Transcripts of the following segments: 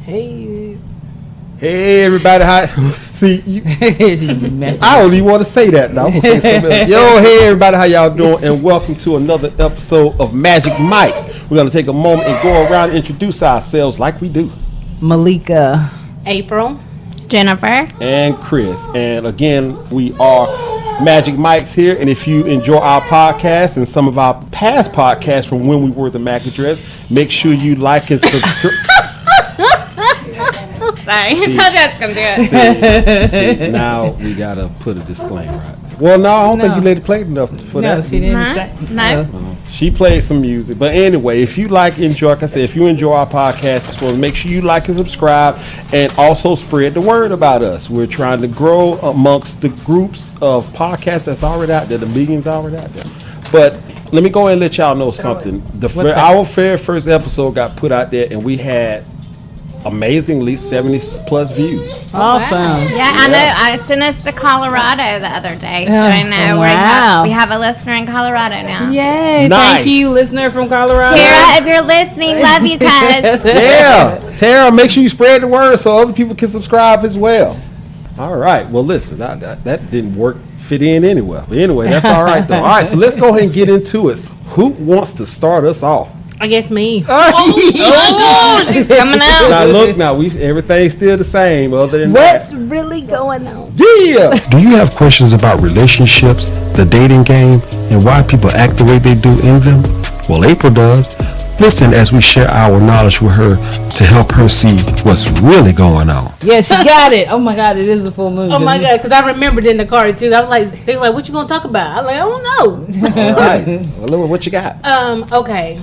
Hey. Hey everybody, hi. See you. I don't even want to say that now. I'm gonna say something else. Yo, hey everybody, how y'all doing? And welcome to another episode of Magic Mike's. We're gonna take a moment and go around and introduce ourselves like we do. Malika, April, Jennifer, and Chris. And again, we are Magic Mike's here. And if you enjoy our podcast and some of our past podcasts from when we were the MAC address, make sure you like and subscribe. Sorry, I told you I was going to do it. See, now we gotta put a disclaimer out. Well, no, I don't think you let it play enough for that. No, she didn't say. No. She played some music. But anyway, if you enjoy, like I said, if you enjoy our podcast as well, make sure you like and subscribe and also spread the word about us. We're trying to grow amongst the groups of podcasts that's already out there, the millions already out there. But let me go ahead and let y'all know something. Our very first episode got put out there and we had amazingly 70 plus views. Awesome. Yeah, I know. I sent us to Colorado the other day, so I know we have a listener in Colorado now. Yay. Nice. Thank you, listener from Colorado. Tara, if you're listening, love you guys. Yeah. Tara, make sure you spread the word so other people can subscribe as well. All right. Well, listen, that didn't fit in anyway. But anyway, that's all right, though. All right, so let's go ahead and get into it. Who wants to start us off? I guess me. Oh, she's coming out. Now look, everything's still the same other than What's really going on? Yeah. Do you have questions about relationships, the dating game, and why people act the way they do in them? Well, April does. Listen as we share our knowledge with her to help her see what's really going on. Yeah, she got it. Oh my God, it is a full moon. Oh my God, because I remembered in the car too. I was like, they were like, "What you gonna talk about?" I was like, "I don't know." All right. Well, what you got? Okay.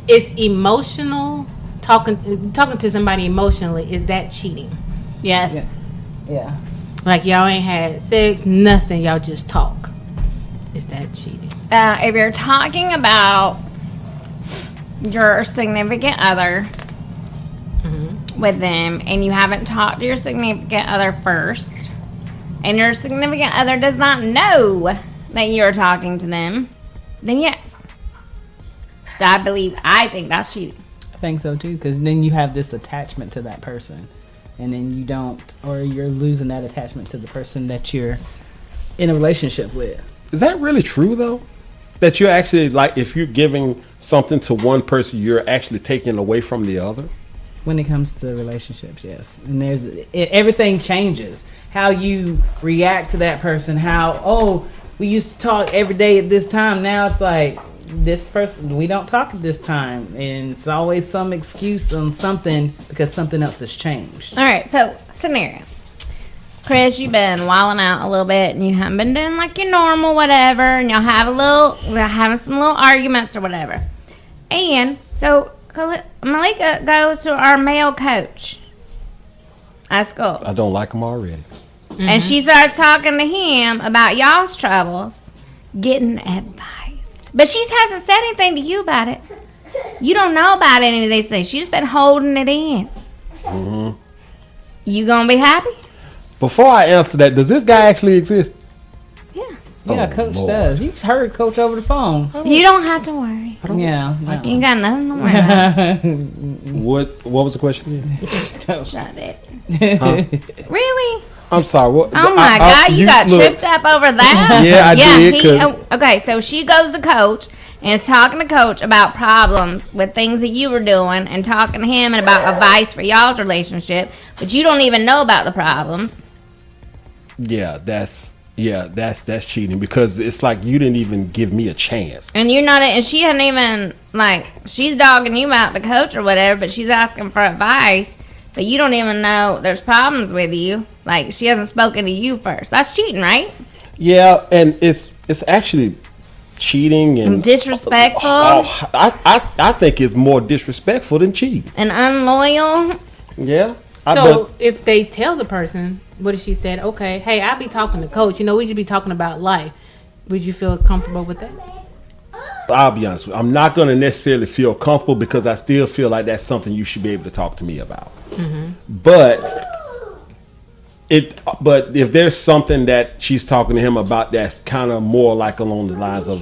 Is emotional talking to somebody emotionally? Is that cheating? Yes. Yeah. Like y'all ain't had sex, nothing. Y'all just talk. Is that cheating? If you're talking about your significant other with them and you haven't talked to your significant other first and your significant other does not know that you're talking to them, then yes. I think that's cheating. I think so too, because then you have this attachment to that person, and then you don't, or you're losing that attachment to the person that you're in a relationship with. Is that really true though? That you're actually like, if you're giving something to one person, you're actually taking away from the other? When it comes to relationships, yes. And everything changes. How you react to that person, we used to talk every day at this time. Now it's like, this person, we don't talk at this time. And it's always some excuse on something because something else has changed. All right, so scenario. Chris, you've been wilding out a little bit and you haven't been doing like your normal whatever, and y'all having some little arguments or whatever. And so Malika goes to our male coach at school. I don't like them already. Mm-hmm. And she starts talking to him about y'all's troubles, getting advice. But she hasn't said anything to you about it. You don't know about any of these things. She's just been holding it in. Mm-hmm. You gonna be happy? Before I answer that, does this guy actually exist? Yeah. Yeah, Coach Lord. does. You've heard Coach over the phone. You don't have to worry. Yeah. You ain't got nothing to worry about. What was the question? Shut it. Huh? Really? I'm sorry. What? Oh my God, you got tripped up over that? Yeah, I did. Okay, so she goes to Coach and is talking to Coach about problems with things that you were doing and talking to him and about advice for y'all's relationship, but you don't even know about the problems. Yeah, that's cheating because it's like you didn't even give me a chance. And you're not, and she hadn't even, like, she's dogging you about the coach or whatever, but she's asking for advice. But you don't even know there's problems with you. Like, she hasn't spoken to you first. That's cheating, right? Yeah, and it's actually cheating and disrespectful. I think it's more disrespectful than cheating. And unloyal. Yeah. So if they tell the person, what if she said, okay, hey, I'll be talking to Coach. We should be talking about life. Would you feel comfortable with that? I'll be honest with you. I'm not going to necessarily feel comfortable because I still feel like that's something you should be able to talk to me about. Mm-hmm. But But if there's something that she's talking to him about that's kind of more like along the lines of,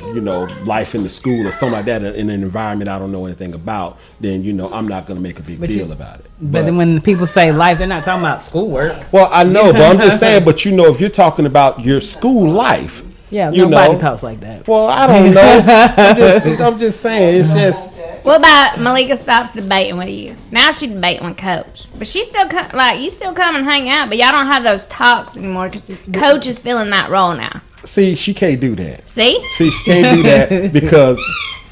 life in the school or something like that in an environment I don't know anything about, then, I'm not going to make a big deal about it. But then when people say life, they're not talking about schoolwork. Well, I know, but I'm just saying, but if you're talking about your school life. Yeah, nobody talks like that. Well, I don't know. I'm just saying, it's just. What about Malika stops debating with you? Now she's debating with Coach, but she still you still come and hang out, but y'all don't have those talks anymore because Coach is filling that role now. See, she can't do that. See, she can't do that because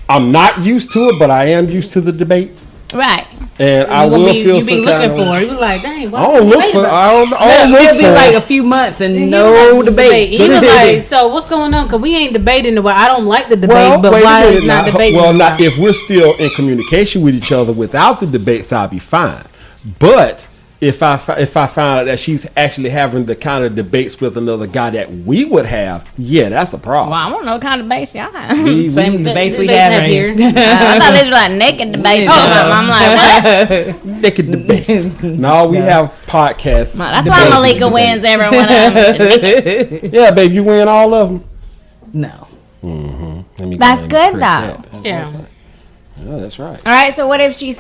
I'm not used to it, but I am used to the debates. Right. And I will feel some kind of. You be looking for it. You be like, dang, why I don't look for. I don't look for. It'll be like a few months and no debate. Even like, so what's going on? Because we ain't debating the way. I don't like the debate, but why is not debating? Well, not if we're still in communication with each other without the debates, I'll be fine. But if I find out that she's actually having the kind of debates with another guy that we would have, yeah, that's a problem. Well, I don't know what kind of debates y'all have. Same debates we have here. I thought these were like naked debates. I'm like, what? Naked debates. No, we have podcasts. Well, that's why Malika wins every one of them. Yeah, babe, you win all of them. No. That's good though. Yeah. Yeah, that's right. All right, so what if she's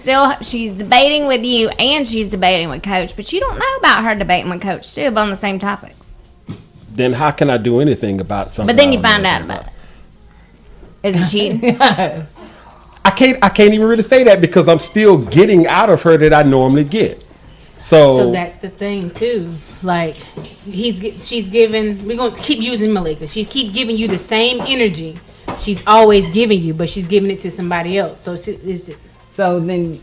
debating with you and she's debating with Coach, but you don't know about her debating with Coach too, but on the same topics? Then how can I do anything about something? But then you find out about it. Is it cheating? I can't even really say that because I'm still getting out of her that I normally get. So that's the thing too. Like she's giving. We're gonna keep using Malika. She keep giving you the same energy she's always giving you, but she's giving it to somebody else. So So then,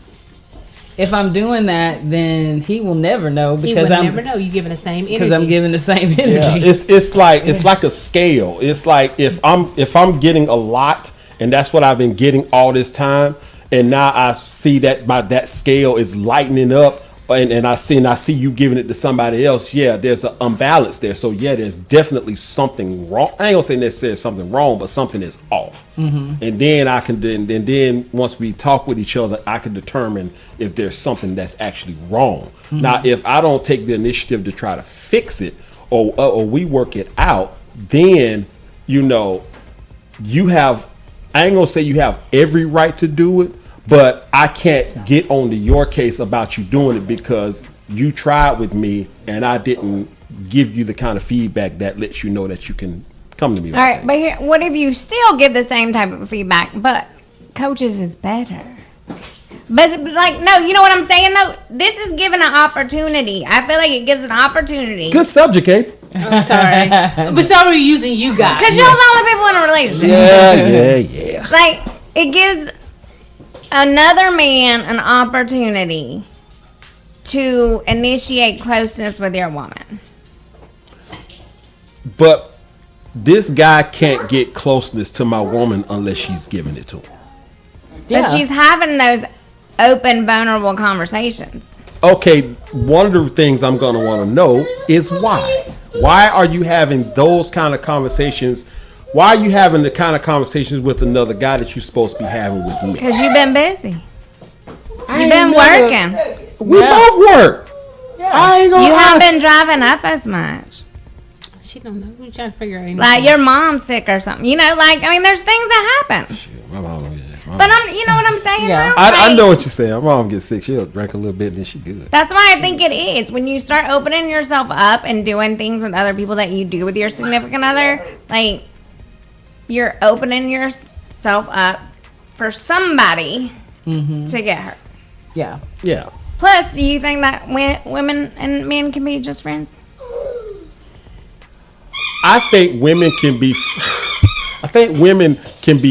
if I'm doing that, then he will never know because I'm never know. You giving the same energy because I'm giving the same energy. yeah, it's like a scale. It's like if I'm getting a lot, and that's what I've been getting all this time, and now I see that that scale is lightening up. And I see you giving it to somebody else. Yeah, there's an imbalance there. So yeah, there's definitely something wrong. I ain't gonna say necessarily something wrong, but something is off. And then I can then once we talk with each other, I can determine if there's something that's actually wrong. Now, if I don't take the initiative to try to fix it or we work it out, then you have. I ain't gonna say you have every right to do it. But I can't get onto your case about you doing it because you tried with me and I didn't give you the kind of feedback that lets you know that you can come to me. All right, but here, what if you still give the same type of feedback, but Coach's is better? But like, no, you know what I'm saying though? This is giving an opportunity. I feel like it gives an opportunity. Good subject, Abe. I'm sorry. But sorry using you guys. Because y'all the only people in a relationship. Yeah. Like, it gives another man an opportunity to initiate closeness with your woman. But this guy can't get closeness to my woman unless she's giving it to him. Yeah. But she's having those open, vulnerable conversations. Okay, one of the things I'm going to want to know is why. Why are you having those kind of conversations? Why are you having the kind of conversations with another guy that you're supposed to be having with me? Because you've been busy. You've been working. We both work. Yeah. I ain't gonna you haven't been driving up as much. She don't know. We're trying to figure out anything. Like your mom's sick or something. There's things that happen. My mom, but you know what I'm saying? Yeah. I know what you're saying. My mom gets sick. She'll drink a little bit and then she good. That's why I think it is. When you start opening yourself up and doing things with other people that you do with your significant other, like, you're opening yourself up for somebody to get hurt. Yeah. Yeah. Plus, do you think that women and men can be just friends? I think women can be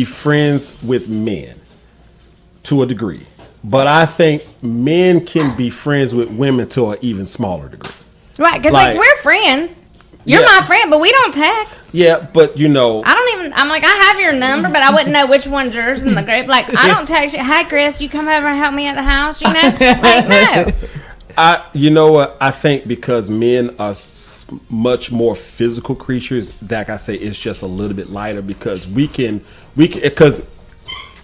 friends with men to a degree. But I think men can be friends with women to an even smaller degree. Right, because like we're friends. You're my friend, but we don't text. Yeah, but I'm like, I have your number, but I wouldn't know which one's yours in the group. Like, I don't text you, hi, Chris, you come over and help me at the house, Like, no. You know what? I think because men are much more physical creatures, like I say, it's just a little bit lighter because we can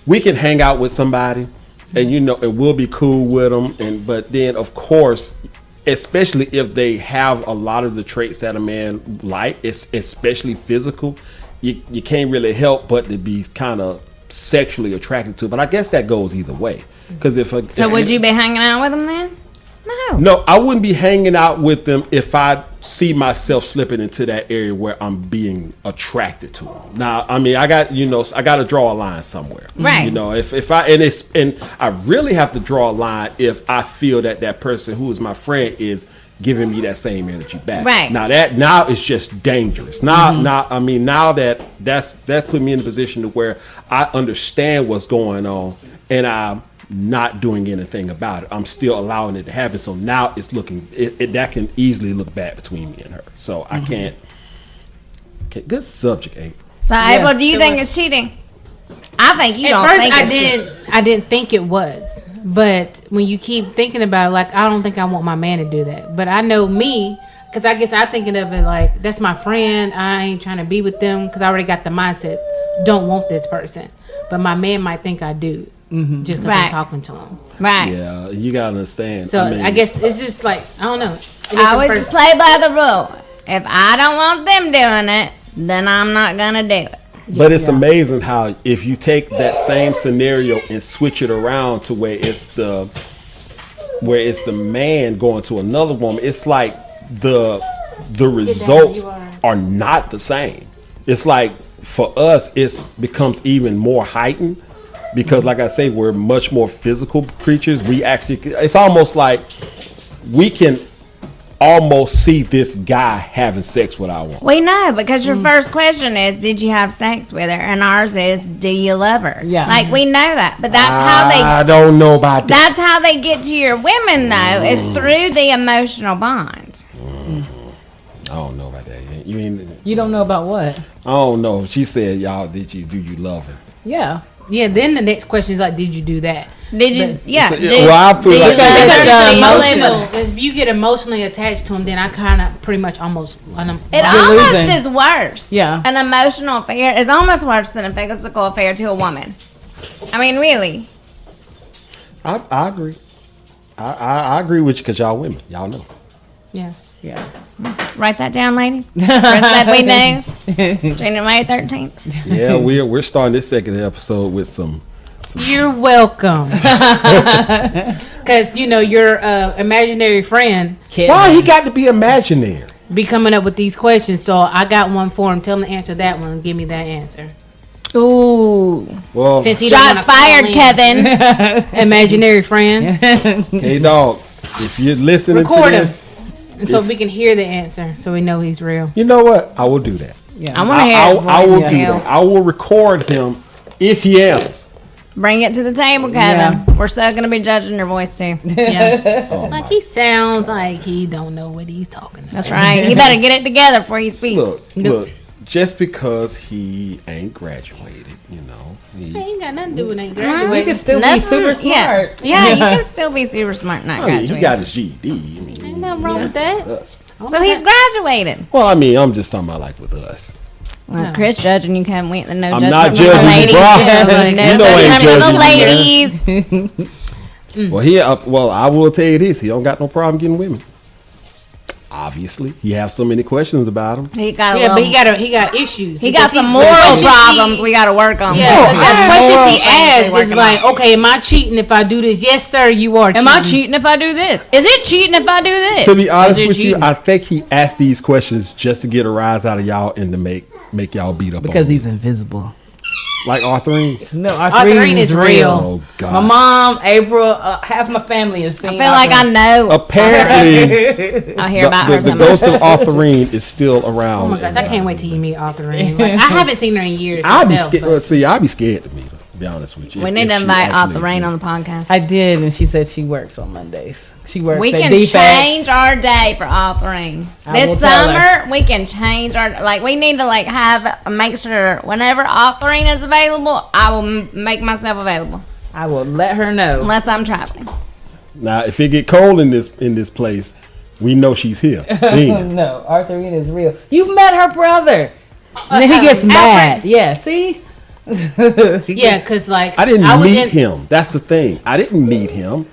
hang out with somebody and, and we'll be cool with them. But then, of course, especially if they have a lot of the traits that a man like, it's especially physical, you can't really help but to be kind of sexually attracted to. But I guess that goes either way. Because So would you be hanging out with them then? No. No, I wouldn't be hanging out with them if I see myself slipping into that area where I'm being attracted to them. Now, I mean, I got to draw a line somewhere. Right. You know, if I really have to draw a line if I feel that person who is my friend is giving me that same energy back. Right. Now it's just dangerous. Now that put me in a position to where I understand what's going on and I'm not doing anything about it. I'm still allowing it to happen. So now it's looking that can easily look bad between me and her. So I can't. Good subject, April. So April, do you think it's cheating? I think you don't think it's cheating. I didn't think it was, but when you keep thinking about it, like, I don't think I want my man to do that. But I know me, because I guess I'm thinking of it like, that's my friend. I ain't trying to be with them because I already got the mindset, don't want this person. But my man might think I do. Just because I'm talking to him. Right. Yeah, you gotta understand. So I guess it's just like, I don't know. I always play by the rule. If I don't want them doing it, then I'm not gonna do it. But it's amazing how if you take that same scenario and switch it around to where it's the man going to another woman, it's like the results are not the same. It's like for us, it becomes even more heightened. Because like I say, we're much more physical creatures. It's almost like we can almost see this guy having sex with our woman. We know, because your first question is, did you have sex with her? And ours is, do you love her? Yeah. Like, we know that. But that's how I don't know about that. That's how they get to your women, though, is through the emotional bond. I don't know about that. You don't know about what? I don't know. She said, do you love her? Yeah. Yeah, then the next question is like, did you do that? Did you? Yeah. I feel like If you get emotionally attached to him, then I kind of pretty much almost. It almost is worse. Yeah. An emotional affair is almost worse than a physical affair to a woman. I mean, really. I agree. I agree with you because y'all women. Y'all know. Yeah. Yeah. Write that down, ladies. Chris said we knew. January 13th. Yeah, we're starting this second episode with some. You're welcome. Because, your imaginary friend. Why he got to be imaginary? Be coming up with these questions. So I got one for him. Tell him to answer that one and give me that answer. Ooh. Well, since he shots fired, Kevin. Imaginary friend. Hey, dog. If you're listening record to him. this. And so we can hear the answer, so we know he's real. You know what? I will do that. Yeah. I want to hear his voice. I will do that. I will record him if he answers. Bring it to the table, Kevin. Yeah. We're so going to be judging your voice, too. Yeah. Like, he sounds like he don't know what he's talking about. That's right. He better get it together before he speaks. Look. Just because he ain't graduated, He ain't got nothing to do with ain't graduated. He can still be super smart. Yeah, you can still be super smart, not graduated. He got his GED. Ain't nothing wrong with that. So he's graduated. Well, I'm just talking about like with us. Well, no. Chris judging you can't wait. No I'm judgment not for the ladies. judging you, bro. No judgment for the ladies. Well, I will tell you this: he don't got no problem getting women. Obviously, he have so many questions about him. But he got issues. He got some moral problems we got to work on. Yeah, the questions he asks is like, okay, am I cheating if I do this? Yes, sir, you are cheating. Am I cheating if I do this? Is it cheating if I do this? To be honest with you, I think he asked these questions just to get a rise out of y'all and to make y'all beat up because on he's invisible. Like Arthurine? No, Arthurine is real. Oh, God. My mom, April, half my family is seen. I feel like I know. Apparently, I hear about her. The ghost of Arthurine is still around. Oh my gosh, I can't wait till you meet Arthurine. Like, I haven't seen her in years. I'd be scared to meet her. To be honest with you. We need to invite Arthurine on the podcast. I did, and she said she works on Mondays. She works. We at can change our day for Arthurine. This summer, we can change our we need to have make sure whenever Arthurine is available, I will make myself available. I will let her know unless I'm traveling. Now, if it get cold in this place, we know she's here. No, Arthurine is real. You've met her brother, and then he gets mad. Yeah, see. Yeah, because I didn't meet him. That's the thing. I didn't meet him.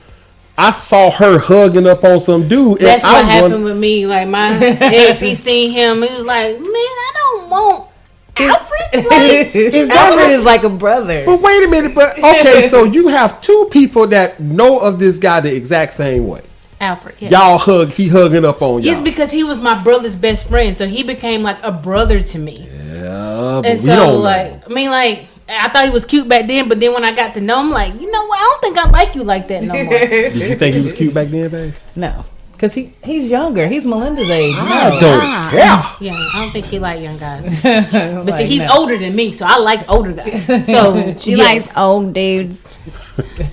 I saw her hugging up on some dude. That's and what I happened with me. Like my ex, he seen him. He was like, "Man, I don't want Alfred." Like, Alfred is like a brother. But wait a minute. But okay, so you have two people that know of this guy the exact same way. Alfred, yeah. Y'all hug. He hugging up on y'all. Yes, because he was my brother's best friend, so he became like a brother to me. Yeah, but And we so, don't like, know. I mean, like, I thought he was cute back then, but then when I got to know him, like, you know what? I don't think I like you like that no more. Did you think he was cute back then, babe? No, because he's younger. He's Melinda's age. I don't. Yeah. Yeah, I don't think she like young guys. But But see, he's older than me, so I like older guys. So She yes. likes old dudes.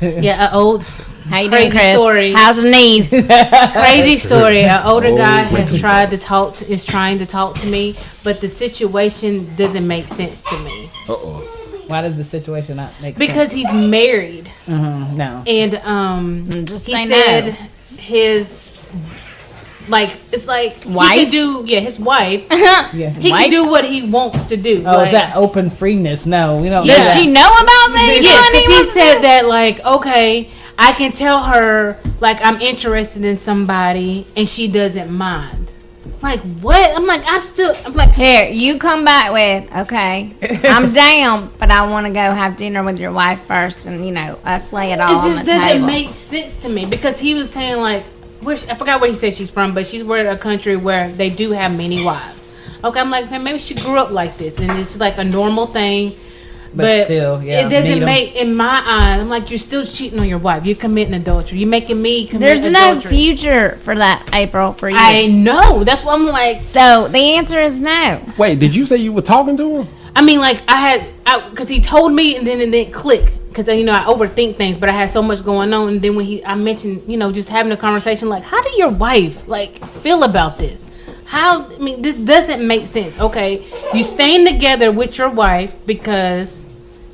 Yeah, an old How you doing, crazy Chris? story. How's the knees? Crazy story. An older Oh, guy wait. has tried to talk. Is trying to talk to me, but the situation doesn't make sense to me Why does the situation not make because he's married, sense? No. and Just he say said no. his like it's like he Wife? can do his wife. Yeah. He can do what he wants to do. Oh, like, is that open freeness? No, we don't. Yeah. do Does that. she know about that? Yes, because he said that like, okay, I can tell her like I'm interested in somebody and she doesn't mind. Like what? I'm like Here, you come back with, okay, I'm down, but I want to go have dinner with your wife first and, us lay it all it on just the doesn't table. make sense to me because he was saying like I forgot where he said she's from, but she's in a country where they do have many wives. Okay, I'm like, maybe she grew up like this and it's like a normal thing. But still, yeah, it doesn't meet 'em. make in my eyes. I'm like, you're still cheating on your wife. You're committing adultery. You're making me commit There's no adultery. future for that, April, for you. I know. That's what I'm like. So the answer is no. Wait, did you say you were talking to him? I mean, like because he told me and then it didn't click because I overthink things, but I had so much going on. And then when I mentioned, just having a conversation, like, how do your wife feel about this? This doesn't make sense. Okay, you staying together with your wife because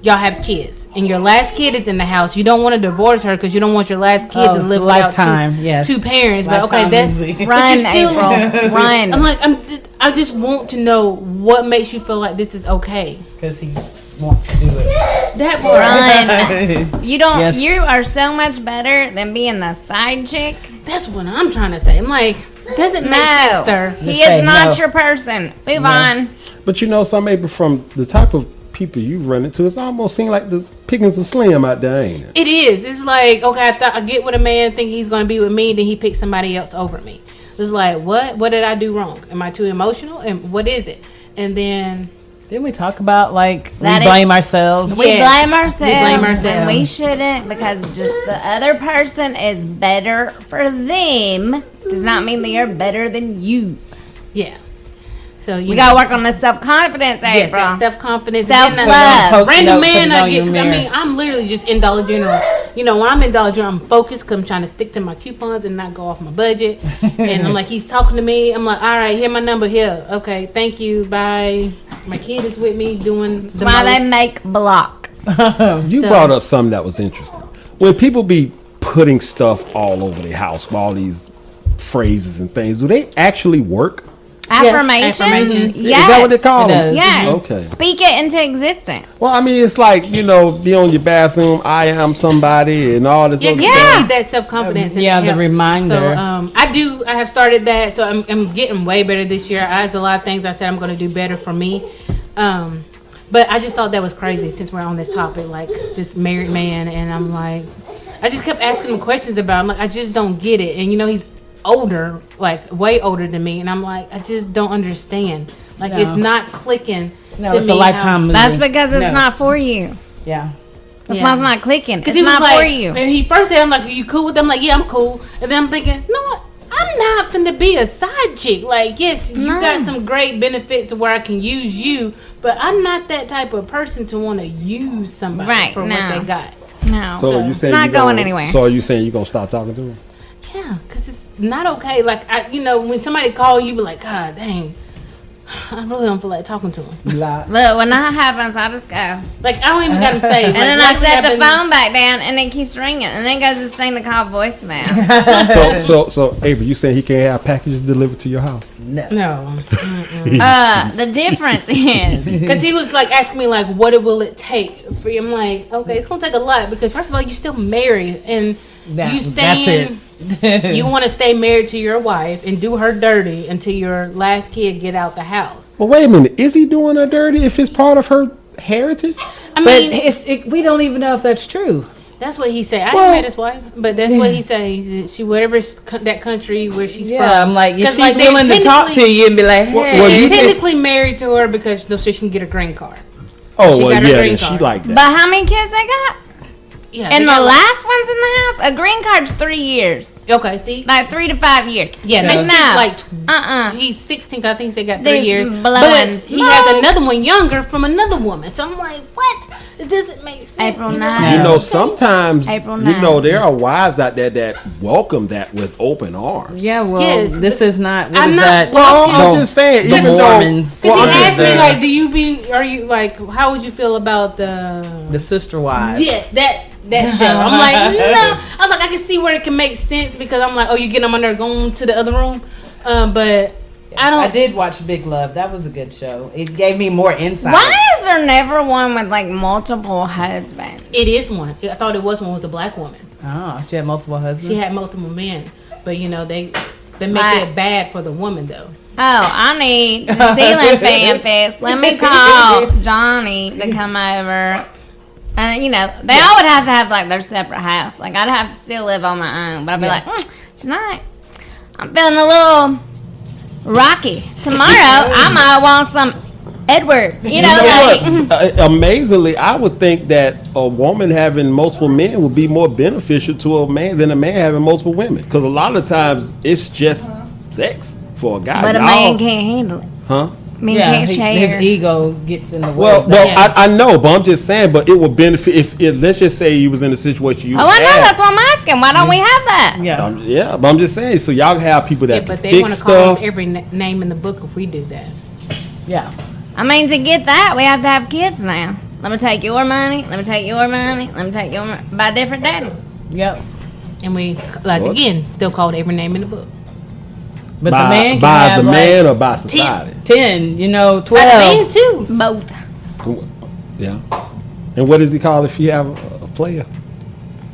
y'all have kids, and your last kid is in the house. You don't want to divorce her because you don't want your last kid to it's live a without lifetime, yes. two parents. But okay, Lifetime that's easy. but Run, you're still, April. Run. I'm like, I just want to know what makes you feel like this is okay. Because he wants to do it. That part. Run. You don't. Yes. You are so much better than being the side chick. That's what I'm trying to say. I'm like, doesn't make sense, sir. He Just say is not no. your person. Move on. But some April, from the type of people you run into, it's almost seems like the pickings are slim out there, ain't it? It is. It's like, okay, I get what a man think he's going to be with me, then he picks somebody else over me. It's like, what? What did I do wrong? Am I too emotional? And what is it? And then Didn't we talk about we That blame ourselves? We Yes. blame ourselves. We blame ourselves. And we shouldn't, because just the other person is better for them does not mean they are better than you. yeah. So We gotta work on the self-confidence, Yes, April. that self-confidence. Self-love. And then Post-it random note, put man it I on get, your 'cause I mirror. mean, I'm literally just in Dollar General. When I'm in Dollar General, I'm focused because I'm trying to stick to my coupons and not go off my budget. And I'm like, he's talking to me. I'm like, all right, here my number here. Okay, thank you, bye. My kid is with me doing That's why they make block. You So- brought up something that was interesting. When people be putting stuff all over their house, all these phrases and things, do they actually work? Affirmations? affirmations. Yes. Is that what they call It them? does. Yes. Okay. Speak it into existence. Well, I mean, it's like, be on your bathroom, I am somebody, and all this Yeah, other you stuff. need that self-confidence. and yeah, it the helps. reminder. So I have started that. So I'm getting way better this year. There's a lot of things I said I'm going to do better for me. But I just thought that was crazy since we're on this topic, like this married man. And I'm like, I just kept asking him questions about it. I'm like, I just don't get it. And he's older, like way older than me. And I'm like, I just don't understand. Like, No. it's not clicking No, to it's me. a lifetime movie. That's because it's No. not for you. Yeah. That's Yeah. why it's not clicking. It's Because he was not like, for you. and he first said, I'm like, are you cool with them? I'm like, yeah, I'm cool. And then I'm thinking, you know what? I'm not finna be a side chick. Like, yes, you No. got some great benefits where I can use you, but I'm not that type of person to want to use somebody Right, for no. what they got. No. So you it's saying not you going gonna- anywhere. So are you saying you're going to stop talking to him? Yeah, because it's not okay. Like, when somebody call you, be like, God dang, I really don't feel like talking to him. Lie. Look, when that happens, I just go. Like, I don't even got him saved. And then I set the phone back down, and it keeps ringing, and then goes this thing to call voicemail. So Avery, you saying he can't have packages delivered to your house? No. No. The difference is, Because he was like asking me like, what will it take for you? I'm like, okay, it's gonna take a lot because first of all, you're still married, and You That's stay you want to stay married to your wife and do her dirty until your last kid get out the house. Well, wait a minute. Is he doing her dirty if it's part of her heritage? I But mean, we don't even know if that's true. that's what he said. I Well- ain't met his wife, but that's what he said. She whatever that country where she's from. Yeah, I'm like, if 'Cause, she's they willing to talk to technically- you and be like, hey, Well, she's you- technically married to her because so she can get a green card. Oh, She well, got her yeah, green then she card. like that. But how many kids they got? Yeah, And they the got- last one's in the house? A green card's 3 years. Okay, see. Like 3 to 5 years. Yeah, So this no. kid's like Uh-uh. he's 16. I think they got 3 These years. blowing But he has smoke. another one younger from another woman. So I'm like, what? It doesn't make sense. April You know? 9th. You know, sometimes, April you know, 9th. there are wives out there that welcome that with open arms. yeah, well, Yes, this but is not. What I'm is not that? Well, talking- I'm just saying, The even Mormons. though, Because well, I'm he just asked me saying, like, are you like, how would you feel about the Sister wives. yes that show? I'm like, no. I was like, I can see where it can make sense because I'm like, oh, you get them on there going to the other room, but I I don't. did watch Big Love. That was a good show. It gave me more insight. Why is there never one with like multiple husbands? It is one. I thought it was one with a black woman. Oh, she had multiple husbands. She had multiple men, but you know they make Right. it bad for the woman though. Oh, I need the ceiling fan fix. Let me call Johnny to come over. And you know, they all would have to have like their separate house. Like I'd have to still live on my own, but I'd be Yes. like, tonight I'm feeling a little rocky. Tomorrow I might want some Edward. You know, like what? Amazingly, I would think that a woman having multiple men would be more beneficial to a man than a man having multiple women. Because a lot of times it's just sex for a guy. but a Y'all- man can't handle it. Huh? Men yeah, can't share. his ego gets in the way. Well, of that. Yeah. I know, but I'm just saying. But it would benefit if let's just say you was in a situation you. Oh, I know. had. That's why I'm asking. Why don't we have that? yeah. Yeah, but I'm just saying. So y'all have people that Yeah, can but they want fix to call us stuff. every name in the book if we do that. Yeah. I mean, to get that, we have to have kids now. Let me take your money. Let me take your money. Let me take your money. By different daddies. Yep. And we like What? again still called every name in the book. But by the man can by have the like man or by society. 10, 12. By the man too. Both. Yeah. And what does he call if you have a player?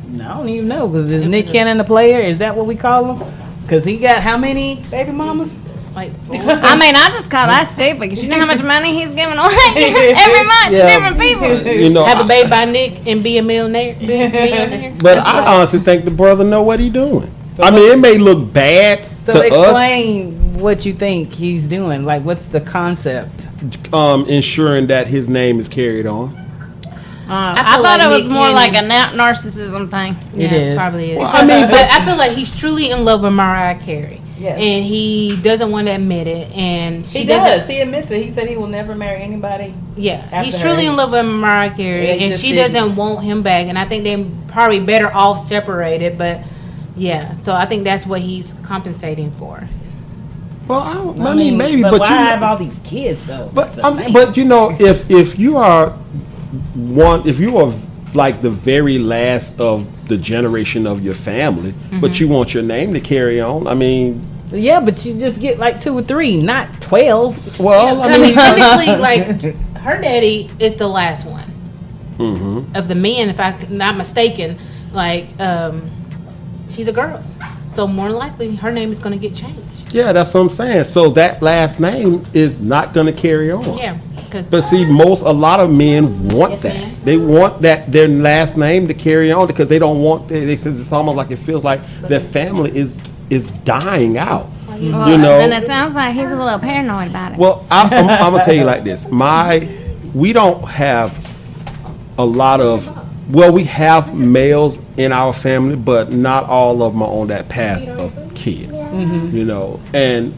No, I don't even know because is Nick Cannon a player? Is that what we call him? Because he got how many baby mamas? Like I mean, I just call that stupid because you know how much money he's giving away every month to Yeah. different people. You know, have a baby by Nick and be a millionaire. Millionaire. but That's I what- honestly think the brother know what he doing. I mean, it may look bad So to us. explain what you think he's doing. Like, what's the concept? Ensuring that his name is carried on. I feel thought like it was Nick more like a Cannon- narcissism thing. It Yeah, is. probably is. Well, I mean, but I feel like he's truly in love with Mariah Carey. Yes. And he doesn't want to admit it, and she He doesn't. does. He admits it. He said he will never marry anybody. Yeah, he's After truly her. in love with Mariah Carey, They and just she didn't. doesn't want him back. And I think they're probably better off separated. But yeah, so I think that's what he's compensating for. Well, I mean, maybe, but but why you. have all these kids though? But That's a man. but you know, if you are like the very last of the generation of your family, but you want your name to carry on, I mean, yeah, but you just get like 2 or 3, not 12. well, I mean, technically, like her daddy is the last one of the men, if I'm not mistaken. Like, she's a girl, so more than likely her name is going to get changed. yeah, that's what I'm saying. So that last name is not going to carry on. Yeah, because But see, a lot of men want Yes, that. ma'am. They want their last name to carry on because they don't want because it's almost like it feels like their family is dying out. Well, You know. and it sounds like he's a little paranoid about it. Well, I'm gonna tell you like this. We don't have a lot of. Well, we have males in our family, but not all of them are on that path of kids. You know, and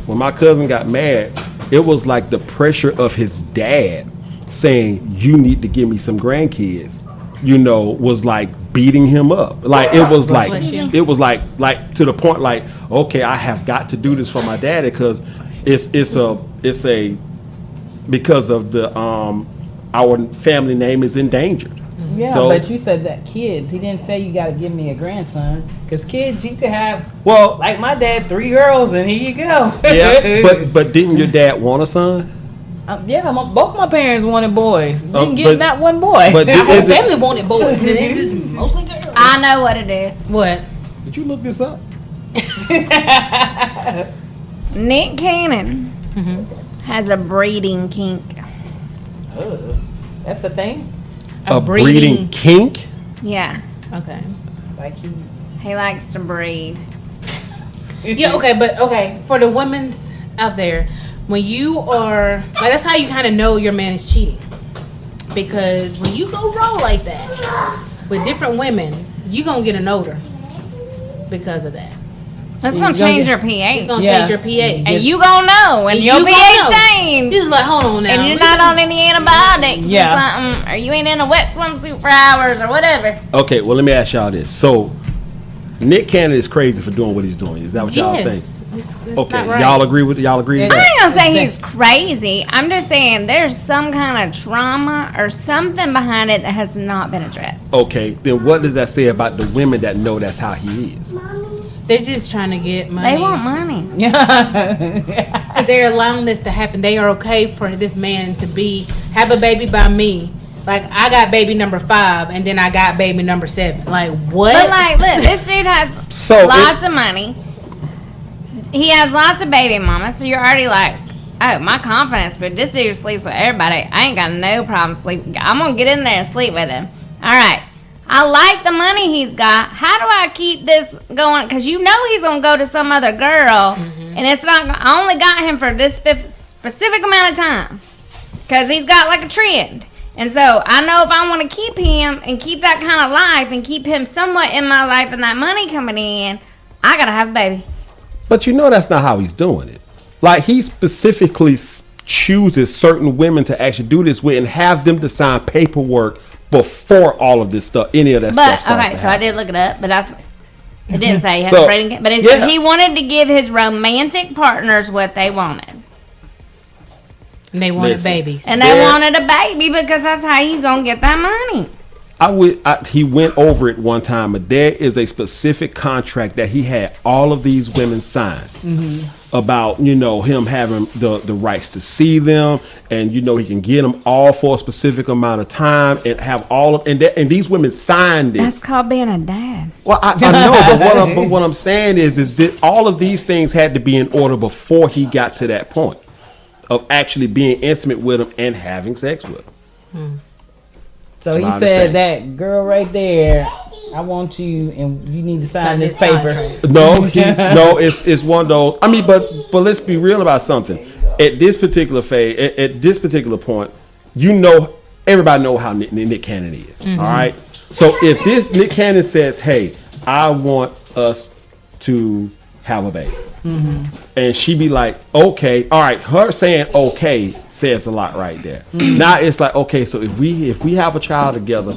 when my cousin got married, it was like the pressure of his dad saying, "You need to give me some grandkids." You know, was like beating him up. Like it was like Bless you. it was like to the point like, okay, I have got to do this for my daddy because it's a because of the our family name is endangered. Yeah, So- but you said that kids. He didn't say you got to give me a grandson. Because kids, you could have, Well, like my dad, 3 girls, and here you go. yeah, but didn't your dad want a son? Yeah, both my parents wanted boys. Didn't but- get not one boy. But our whole is it, family wanted boys, and it's just mostly girls. I I know what it is. What? Did you look this up? Nick Cannon has a breeding kink. Oh, that's a thing. A breeding kink? Yeah, Okay. Like he likes to breed. Yeah, okay, but okay, for the women's out there, when you are like, that's how you kind of know your man is cheating, because when you go roll like that with different women, you gonna get an odor because of that. That's gonna change your pH. It's gonna change your pH, And you gonna know when your pH change. You're just like, hold on now, And you're not on any antibiotics or Yeah. something, or you ain't in a wet swimsuit for hours or whatever. Okay, well, let me ask y'all this. So, Nick Cannon is crazy for doing what he's doing. Is that what y'all think? Yes, it's Okay, not right. y'all agree with I that? ain't gonna say he's crazy. I'm just saying there's some kind of trauma or something behind it that has not been addressed. Okay, then what does that say about the women that know that's how he is? They're just trying to get money. They want money. But they're allowing this to happen. They are okay for this man to have a baby by me. Like, I got baby number 5, and then I got baby number 7. Like, what? But like, look, this dude has lots of money. He has lots of baby mamas, so you're already like, oh, my confidence, but this dude sleeps with everybody. I ain't got no problem sleeping. I'm gonna get in there and sleep with him. All right. I like the money he's got. How do I keep this going? Because you know he's going to go to some other girl. And it's not, I only got him for this specific amount of time. Because he's got like a trend. And so I know if I want to keep him and keep that kind of life and keep him somewhat in my life and that money coming in, I got to have a baby. But you know that's not how he's doing it. Like, he specifically chooses certain women to actually do this with and have them to sign paperwork before all of this stuff, any of that stuff starts to so I happen. did look it up, but it didn't say he had So, a breeding, but it said he wanted to give his romantic partners what they wanted. And they wanted babies. And they wanted a baby because that's how you gonna get that money. He went over it one time, but there is a specific contract that he had all of these women sign about, him having the rights to see them, and he can get them all for a specific amount of time and have all of and these women signed this. That's called being a dad. Well, I know, but what I'm saying is that all of these things had to be in order before he got to that point of actually being intimate with them and having sex with them. So he said that girl right there, I want you, and you need to sign this paper. No, it's one of those. I mean, but let's be real about something. At this particular phase, at this particular point, everybody know how Nick Cannon is. All right. So if this Nick Cannon says, "Hey, I want us to have a baby," and she be like, "Okay, all right," her saying "okay" says a lot right there. Now it's like, okay, so if we have a child together,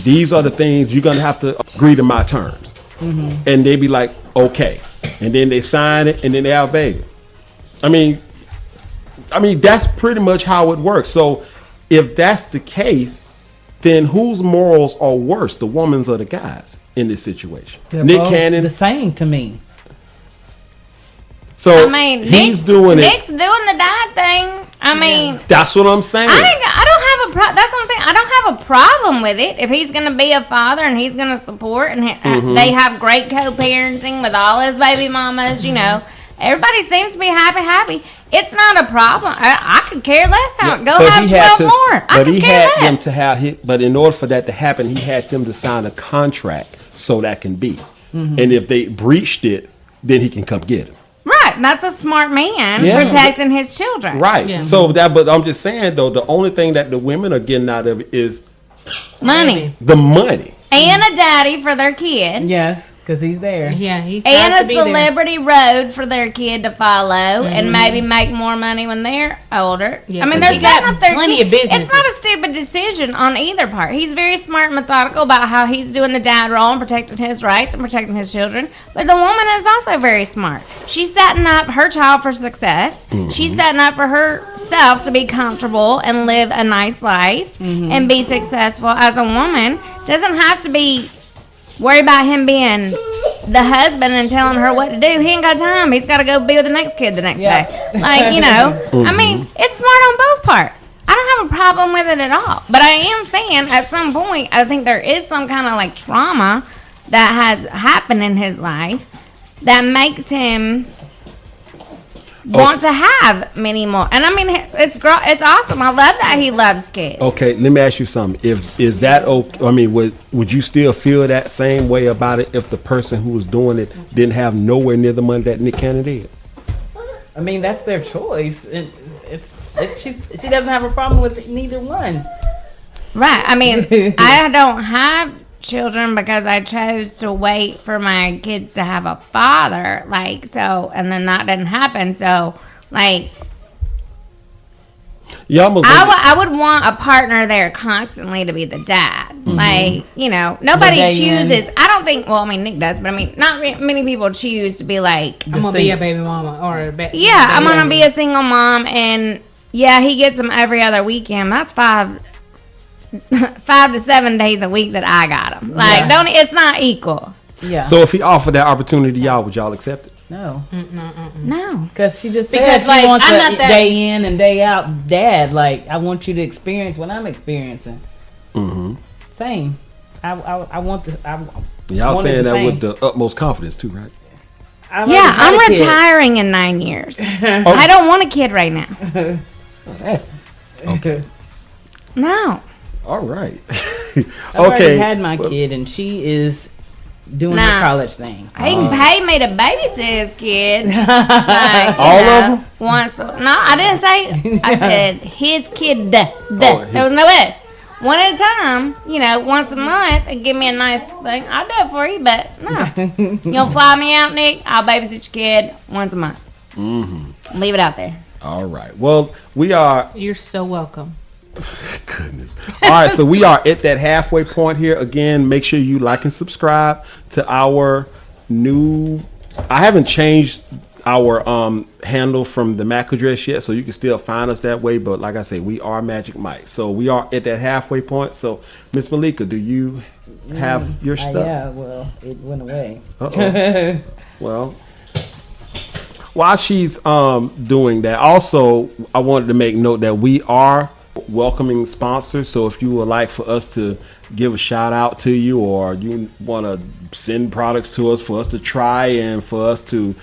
these are the things you're gonna have to agree to my terms. And they be like, okay, and then they sign it, and then they have a baby. I mean, that's pretty much how it works. So if that's the case, then whose morals are worse, the woman's or the guy's in this situation? They're Nick both Cannon, the same to me. So Nick's doing the dad thing. That's what I'm saying. I don't have a problem. That's what I'm saying. I don't have a problem with it if he's going to be a father and he's going to support and they have great co-parenting with all his baby mamas. Everybody seems to be happy. It's not a problem. I could care less. Go have 12 more. But he had them to have. But in order for that to happen, he had them to sign a contract so that can be. And if they breached it, then he can come get them. Right, that's a smart man protecting his children. Right. Yeah. So but I'm just saying though, the only thing that the women are getting out of it is money. The money. And a daddy for their kid. Yes, because he's there. Yeah, he's and a celebrity road for their kid to follow, and maybe make more money when they're older. Yeah, they're setting up their plenty kid. of businesses. It's not a stupid decision on either part. He's very smart and methodical about how he's doing the dad role and protecting his rights and protecting his children. But the woman is also very smart. She's setting up her child for success. She's setting up for herself to be comfortable and live a nice life and be successful as a woman. Doesn't have to be worry about him being the husband and telling her what to do. He ain't got time. He's got to go be with the next kid the next day. It's smart on both parts. I don't have a problem with it at all. But I am saying at some point, I think there is some kind of like trauma that has happened in his life that makes him want to have many more. And I mean, it's awesome. I love that he loves kids. Okay, let me ask you something. Is that okay? I mean, would you still feel that same way about it if the person who was doing it didn't have nowhere near the money that Nick Cannon did? I mean, that's their choice. She doesn't have a problem with neither one. Right. I mean, I don't have children because I chose to wait for my kids to have a father. Like, so, and then that didn't happen. So, like, I would want a partner there constantly to be the dad. Mm-hmm. Like, you know, nobody chooses. I don't think, well, I mean, Nick does, but I mean, not many people choose to be like, I'm going to be a baby mama or a baby. Yeah, I'm going to be a single mom. And yeah, he gets them every other weekend. That's 5 to 7 days a week that I got him. Like, it's not equal. Yeah. So if he offered that opportunity, would y'all accept it? No. No. Because she just said she wants a day in and day out dad. Like, I want you to experience what I'm experiencing. Mm-hmm. Same. I want this. Y'all saying that with the utmost confidence too, right? I'm retiring in 9 years. I don't want a kid right now. That's okay. No. All right. I've already had my kid, and she is doing her college thing. He can pay me to babysit his kid. All of them? Once. No, I didn't say. I said his kid. There was no S. One at a time. You know, once a month, and give me a nice thing. I'll do it for you, but no. You'll fly me out, Nick. I'll babysit your kid once a month. Mm-hmm. Leave it out there. All right. Well, we are. You're so welcome. Goodness. All right, so we are at that halfway point here. Again, make sure you like and subscribe to our new. I haven't changed our handle from the MAC address yet, so you can still find us that way. But like I say, we are Magic Mike. So we are at that halfway point. So Miss Malika, do you have your stuff? Yeah, well, it went away. Uh-oh. Well, while she's doing that, also I wanted to make note that we are welcoming sponsors. So if you would like for us to give a shout out to you, or you want to send products to us for us to try and for us to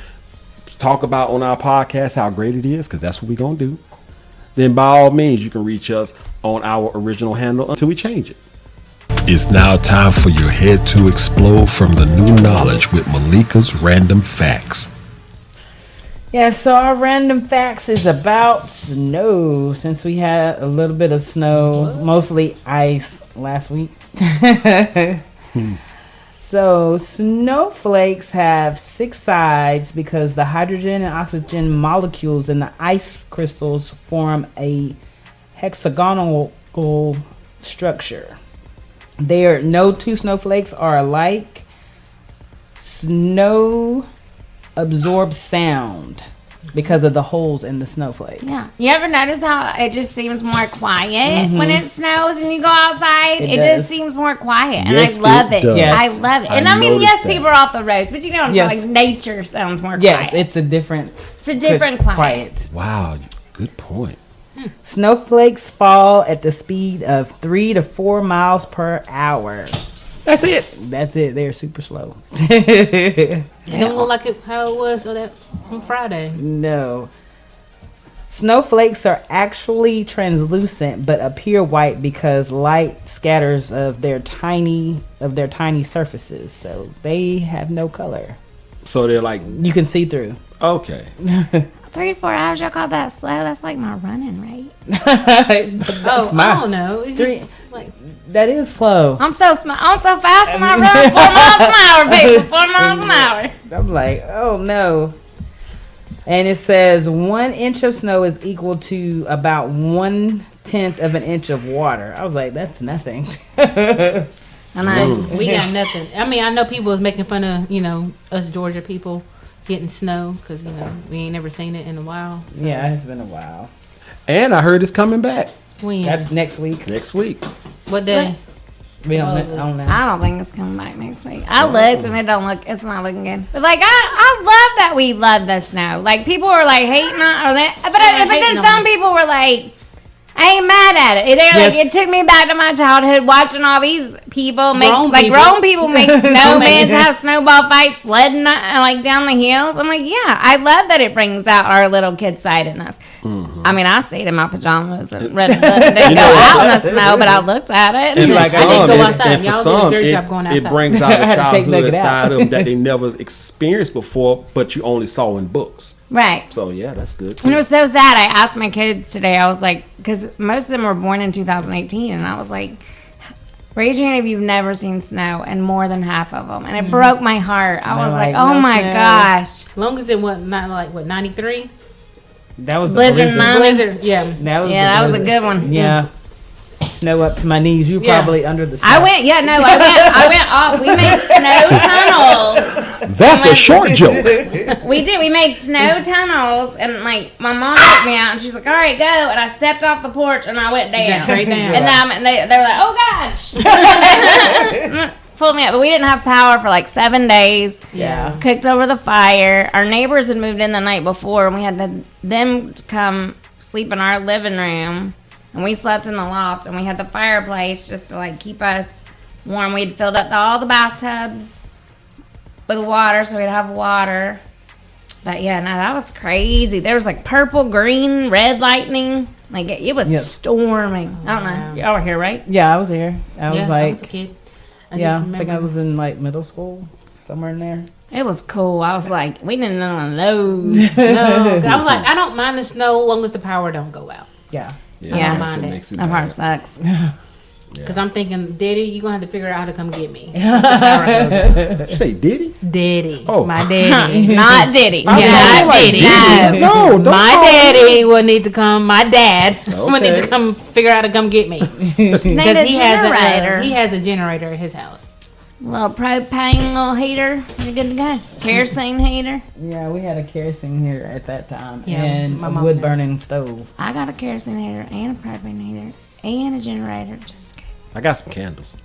talk about on our podcast how great it is, because that's what we're gonna do, then by all means you can reach us on our original handle until we change it. It's now time for your head to explode from the new knowledge with Malika's Random Facts. Yeah, so our random facts is about snow, since we had a little bit of snow, mostly ice last week. So snowflakes have 6 sides because the hydrogen and oxygen molecules in the ice crystals form a hexagonal structure. No 2 snowflakes are alike. Snow absorbs sound because of the holes in the snowflake. Yeah. You ever notice how it just seems more quiet when it snows and you go outside? It just seems more quiet. Yes, and I love it. Yes. I love it. And I mean, yes, people are off the roads, but you know, like nature sounds more quiet. Yes, it's a different quiet. Wow, good point. Snowflakes fall at the speed of 3 to 4 miles per hour. That's it. They're super slow. It don't look like how it was on Friday. No. Snowflakes are actually translucent but appear white because light scatters of their tiny surfaces. So they have no color. So they're like, you can see through. Okay. 3 to 4 hours, y'all call that slow? That's like my running rate. I don't know. It's just like that is slow. I'm so fast and I run 4 miles an hour, people. 4 miles an hour. I'm like, oh no. And it says 1 inch of snow is equal to about 1/10 of an inch of water. I was like, that's nothing. We got nothing. I mean, I know people was making fun of, us Georgia people getting snow because, we ain't never seen it in a while. So. Yeah, it's been a while. And I heard it's coming back. When? Next week. Next week. What day? We don't know. I don't think it's coming back next week. I looked and it's not looking good. But like I love that we love the snow. Like people were like hating on that, but then some people were like, I ain't mad at it. It took me back to my childhood watching all these people make grown people make snowmen, have snowball fights, sledding like down the hills. I'm like, yeah, I love that it brings out our little kid side in us. I mean, I stayed in my pajamas and read a book. Didn't go out in the snow, but I looked at it. And I didn't go outside. for Y'all some, did a great job going outside. it brings out a I had to take childhood Nugget out. side of them that they never experienced before, but you only saw in books. Right. So yeah, that's good too. And it was so sad. I asked my kids today, I was like, because most of them were born in 2018, and I was like, raise your hand if you've never seen snow, and more than half of them. And it broke my heart. I was like, oh no my snow. gosh. As long as it wasn't 93? That was the Blizzard blizzard. nine. Blizzard, yeah. That was a good one. Yeah. Snow up to my knees. You Yeah. probably under the snow. I went off. We made snow tunnels. That's a short joke. We did. We made snow tunnels, and like my mom took me out, and she's like, "All right, go." And I stepped off the porch, and I went down. Straight down. And they were like, "Oh gosh." Pulled me up, but we didn't have power for like 7 days. Yeah. Cooked over the fire. Our neighbors had moved in the night before, and we had them to come sleep in our living room, and we slept in the loft, and we had the fireplace just to like keep us warm. We'd filled up all the bathtubs with water, so we'd have water. But yeah, no, that was crazy. There was like purple, green, red lightning. Like it was storming. I don't know. Y'all were here, right? Yeah, I was here. I was I like, was a kid. I yeah, just I think I remember. was in like middle school, somewhere in there. It was cool. I was like, we didn't know none of those. No, I was like, I don't mind the snow as long as the power don't go out. Yeah. Yeah. that's mind what it. makes it That part bad. sucks. Because I'm thinking, Daddy, you're going to have to figure out how to come get me. If the power goes out. Did you say Diddy? Daddy. Oh. My daddy. Not Diddy. Yeah, not Diddy. No. No, don't My call daddy will need to come. My dad will need Okay. to come figure out how to come get me. Need Because a he generator. has a generator at his house. Little propane little heater. You're good to go. Kerosene heater. Yeah, we had a kerosene here at that time Yeah, and my a mom wood did. burning stove. I got a kerosene heater and a propane heater and a generator. Just I got some candles.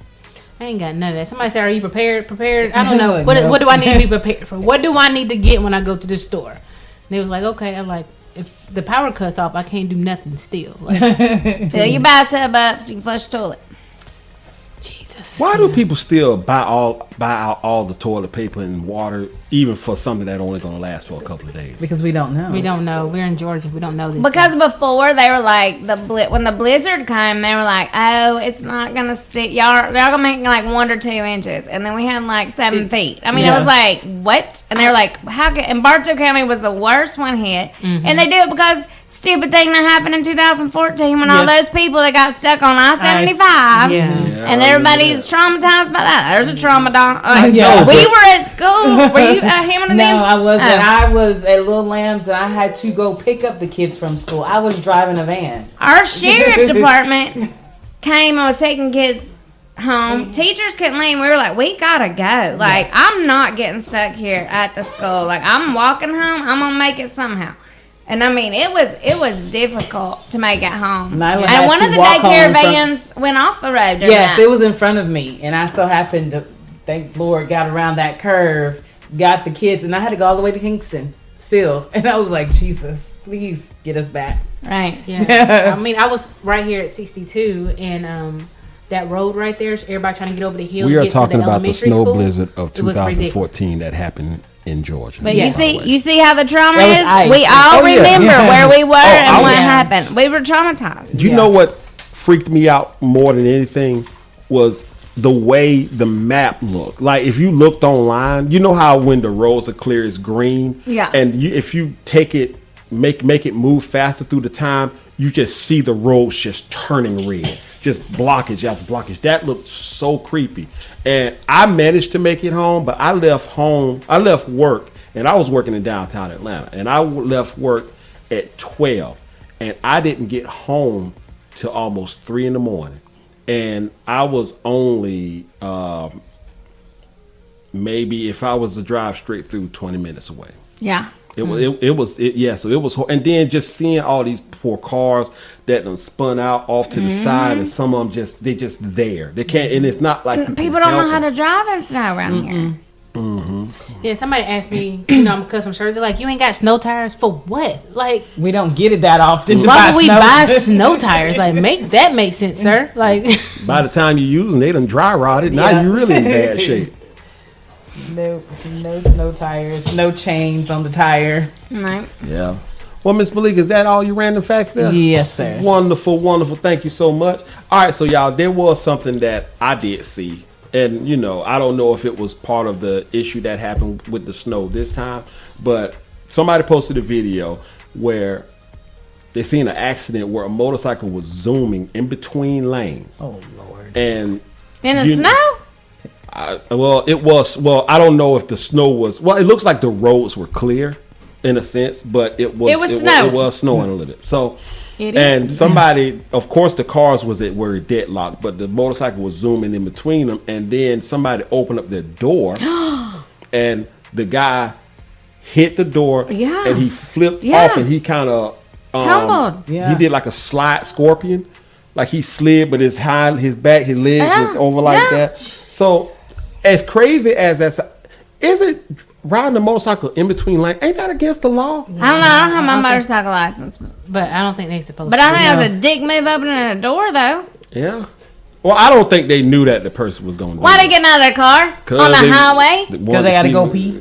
I ain't got none of that. Somebody said, "Are you prepared?" Prepared? I don't know. No. What do I need to be prepared for? What do I need to get when I go to the store? And they was like, "Okay." I'm like, if the power cuts off, I can't do nothing still. Like, fill your bathtub up so you can flush the toilet. Jesus. Why do people still buy out all the toilet paper and water, even for something that only gonna last for a couple of days? Because we don't know. We don't know. We're in Georgia. We don't know this. Because stuff. before they were like when the blizzard came, they were like, "Oh, it's not gonna stick. Y'all gonna make like 1 or 2 inches," and then we had like 7 feet. I mean, it was like what? And they were like, "How?" And Bartow County was the worst one hit, and they do it because stupid thing that happened in 2014 when all Yes. those people that got stuck on I-75. Yeah. And everybody's traumatized by that. There's a trauma. Yeah. We were at school. Were you at Hamilton? No, then? I wasn't. Oh. I was at Little Lambs and I had to go pick up the kids from school. I was driving a van. Our sheriff department came and was taking kids home. Teachers couldn't leave. We were like, we gotta go. Like, I'm not getting stuck here at the school. Like, I'm walking home. I'm gonna make it somehow. And I mean, it was difficult to make it home. Nyla had And one to of the walk home daycare in front- vans went off the road. Yes, it was in front of me, and I so happened to, thank Lord, got around that curve, got the kids, and I had to go all the way to Kingston still. And I was like, Jesus, please get us back. Right. Yeah. I mean, I was right here at 62, and that road right there, everybody trying to get over the hill. We to are get talking to the about the elementary snow school. blizzard of It was ridiculous. 2014 that happened in Georgia. But Yeah. you see how the trauma That was is? ice. We all Oh, yeah. remember where we were and I what was- happened. We were traumatized. You know what freaked me out more than anything was the way the map looked. Like if you looked online, you know how when the roads are clear, it's green. Yeah. And if you take it, make it move faster through the time, you just see the roads just turning red, just blockage after blockage. That looked so creepy. And I managed to make it home, but I left work, and I was working in downtown Atlanta, and I left work at 12, and I didn't get home till almost 3 in the morning. And I was only maybe, if I was to drive straight through, 20 minutes away. Yeah. So it was, and then just seeing all these poor cars that done spun out off to the side, and some of them they just there. They can't, and it's not like People don't know how to drive and snow around here. Yeah, somebody asked me, I'm a custom shirts. They're like, you ain't got snow tires for what? Like, We don't get it that often. why would we buy snow tires? Like, make sense, sir. Like, By the time you use them, they done dry rotted. Now Yeah. you really in bad shape. No snow tires, no chains on the tire. No. Yeah. Well, Miss Malika, is that all your random facts there? Yes, sir. Wonderful, wonderful. Thank you so much. All right, so y'all, there was something that I did see. And, I don't know if it was part of the issue that happened with the snow this time, but somebody posted a video where they seen an accident where a motorcycle was zooming in between lanes. Oh, Lord. And In the snow? I don't know if the snow was, it looks like the roads were clear in a sense, but it was snowing a little bit. So, and somebody, of course, the cars were deadlocked, but the motorcycle was zooming in between them, and then somebody opened up their door, and the guy hit the door, and he flipped off, and he kind of tumbled. He did like a slide scorpion, like he slid, but his back, his legs was over like that. So, as crazy as that's, is it? Riding a motorcycle in between lanes, ain't that against the law? I don't know. I don't have my motorcycle license. but I don't think they supposed But to. I think it was a dick move opening a door, though. Yeah. Well, I don't think they knew that the person was going to do Why that. they getting out of their car on the highway? Because they got to go pee.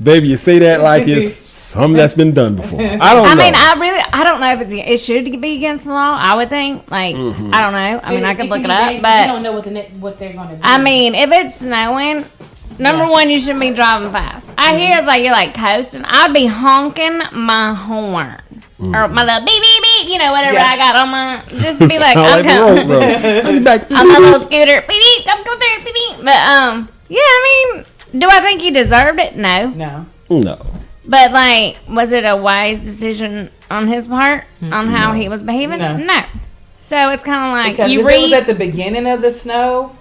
Baby, you say that like it's something that's been done before. I don't know. I don't know if it should be against the law. I would think, I don't know. I mean, I could look it up, You but don't know what they're going to do. I mean, if it's snowing, number one, you shouldn't be driving fast. I hear it's like you're like coasting. I'd be honking my horn or my little beep beep beep, whatever I got on my, just to be like, I'm coming. On my little scooter, beep beep, I'm coming through, beep beep. But I mean, do I think he deserved it? No. No. But was it a wise decision on his part on how he was behaving? No. So it's kind of like because if it was at the beginning of the snow,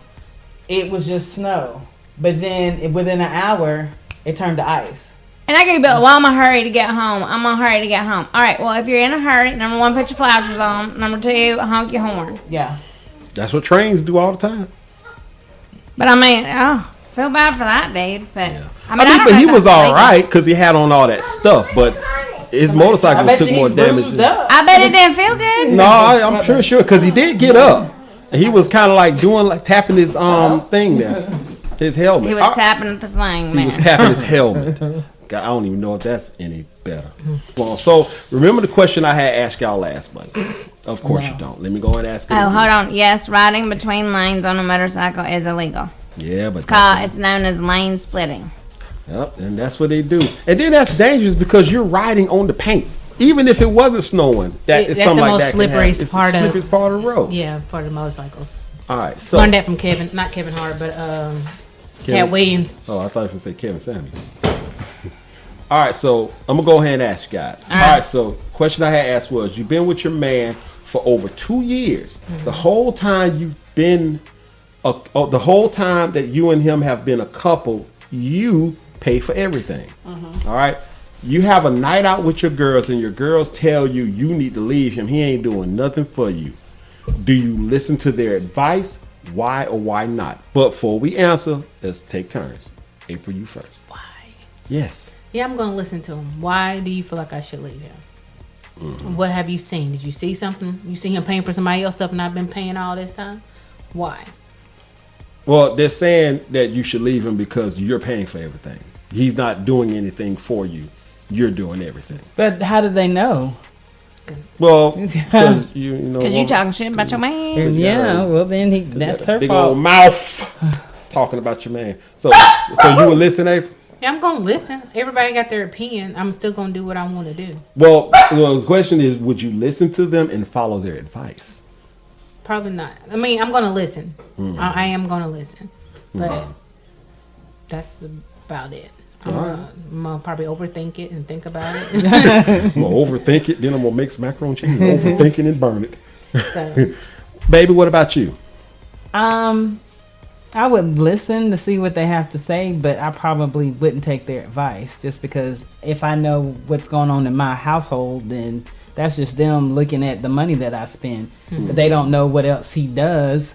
it was just snow. But then within an hour, it turned to ice. And I could be like, well, I'm going to hurry to get home. I'm going to hurry to get home. All right, well, if you're in a hurry, number one, put your flashers on. Number two, honk your horn. Yeah. That's what trains do all the time. But I mean, feel bad for that dude. But I mean, but he was all right because he had on all that stuff. But his motorcycle took more damage. I bet it didn't feel good. No, I'm sure because he did get up. And he was kind of tapping his thing there. His helmet. He was tapping the slang. He was tapping his helmet. God, I don't even know if that's any better. Well, so remember the question I had asked y'all last month. Of course you don't. Let me go and ask it. Oh, hold on. Yes, riding between lanes on a motorcycle is illegal. Yeah, but It's known as lane splitting. Yep, and that's what they do. And then that's dangerous because you're riding on the paint. Even if it wasn't snowing, that's the most slippery part of the road. Yeah, for the motorcycles. All right, so learned that from not Kevin Hart, but Cat Williams. Oh, I thought you were going to say Kevin Samuels. All right, so I'm going to go ahead and ask you guys. All right, so question I had asked was, you've been with your man for over 2 years. Mm-hmm. The whole time the whole time that you and him have been a couple, you pay for everything. Mm-hmm. All right? You have a night out with your girls and your girls tell you need to leave him. He ain't doing nothing for you. Do you listen to their advice? Why or why not? But before we answer, let's take turns. April, you first. Why? Yes. Yeah, I'm going to listen to him. Why do you feel like I should leave him? Mm-hmm. What have you seen? Did you see something? You see him paying for somebody else stuff and I've been paying all this time? Why? Well, they're saying that you should leave him because you're paying for everything. He's not doing anything for you. You're doing everything. But how did they know? Well, because you talking shit about your man. Yeah, well then that's her big fault. Old mouth talking about your man. So you would listen, April? Yeah, I'm gonna listen. Everybody got their opinion. I'm still gonna do what I want to do. Well, the question is, would you listen to them and follow their advice? Probably not. I mean, I'm gonna listen. Mm-hmm. I am gonna listen, but that's about it. I'm gonna probably overthink it and think about it. I'm gonna overthink it, then I'm gonna make some macaroni and cheese, overthink it and burn it. So. Baby, what about you? I would listen to see what they have to say, but I probably wouldn't take their advice just because if I know what's going on in my household, then that's just them looking at the money that I spend. Mm-hmm. But they don't know what else he does.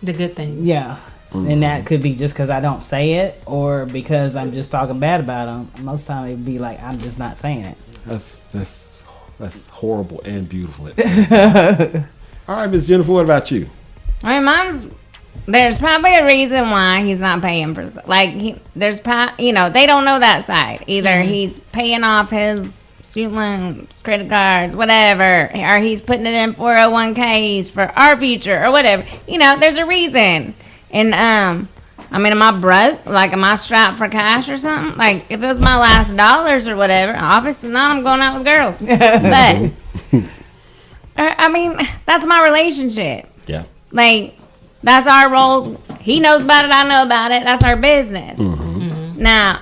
The good things. Yeah. And that could be just because I don't say it, or because I'm just talking bad about them. Most time it'd be like I'm just not saying it. That's horrible and beautiful. All right, Miss Jennifer, what about you? I mean, there's probably a reason why he's not paying for there's they don't know that side. Either he's paying off his student loans, credit cards, whatever, or he's putting it in 401ks for our future or whatever. There's a reason. And am I broke? Like, am I strapped for cash or something? Like, if it was my last dollars or whatever, obviously not. I'm going out with girls. But that's my relationship. Yeah. Like, that's our roles. He knows about it. I know about it. That's our business. Now,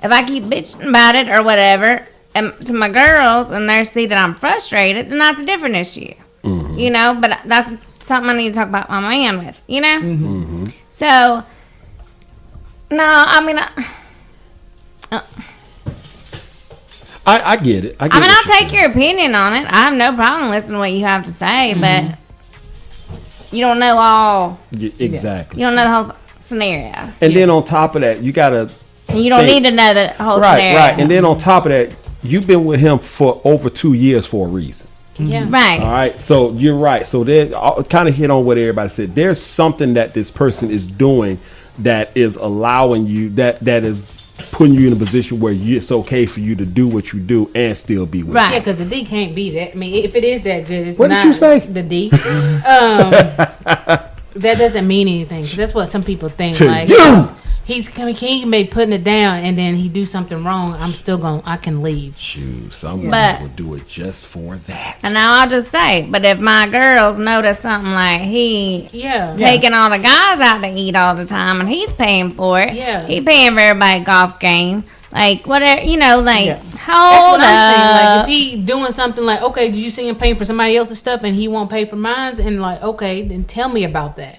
if I keep bitching about it or whatever to my girls and they see that I'm frustrated, then that's a different issue. But that's something I need to talk about my man with, So, no, I get it. I'll take your opinion on it. I have no problem listening to what you have to say, but you don't know all. Exactly. You don't know the whole scenario. And then on top of that, you gotta. And you don't need to know the whole scenario. Right. And then on top of that, you've been with him for over 2 years for a reason. Yeah. Right. All right. So you're right. So they kind of hit on what everybody said. There's something that this person is doing that is allowing you, that is putting you in a position where it's okay for you to do what you do and still be with Yeah, because the D can't be that. I mean, if it is that good, it's What not did you say? the D. That doesn't mean anything. 'Cause that's what some people think. To Like you. he can be putting it down, and then he do something wrong. I can leave. Shoot, someone But- will do it just for that. And now I'll just say, but if my girls notice something like he Yeah. taking all the guys out to eat all the time and he's paying for it, Yeah. he paying for everybody's golf game, like whatever, Yeah. That's hold what I'm saying. Like up. if he doing something like, okay, did you see him paying for somebody else's stuff and he won't pay for mine? And like, okay, then tell me about that.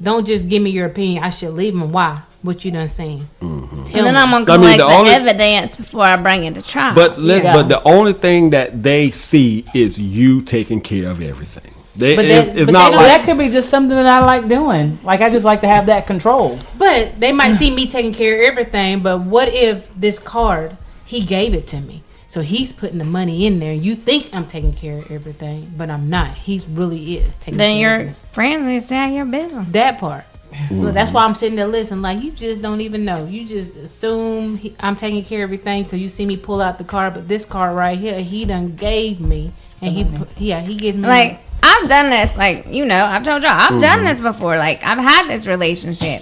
Don't just give me your opinion. I should leave him. Why? What you done seen? Tell And then me. I'm gonna I mean, collect the the only- evidence before I bring it to trial. But Yeah. but the only thing that they see is you taking care of everything. But It's but not they Well, like that could be just something that I like doing. Like I just like to have that control. But they might see me taking care of everything. But what if this card, he gave it to me? So he's putting the money in there. You think I'm taking care of everything, but I'm not. He's really is taking then care of your everything. friends need to stay out of your business. That part. Well, that's why I'm sitting there listening. Like, you just don't even know. You just assume I'm taking care of everything because you see me pull out the card. But this card right here, he done gave me. And he gives me. Like, I've done this, I've told y'all, I've done this before. Like, I've had this relationship.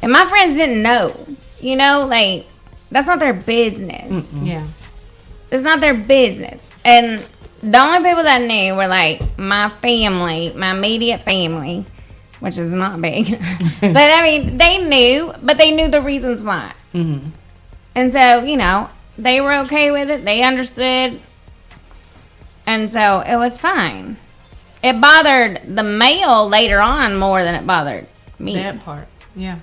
And my friends didn't know. That's not their business. Yeah. It's not their business. And the only people that knew were, like, my family, my immediate family, which is not big. But, they knew, but they knew the reasons why. And so, they were okay with it. They understood. And so it was fine. It bothered the male later on more than it bothered me. That part. Yeah.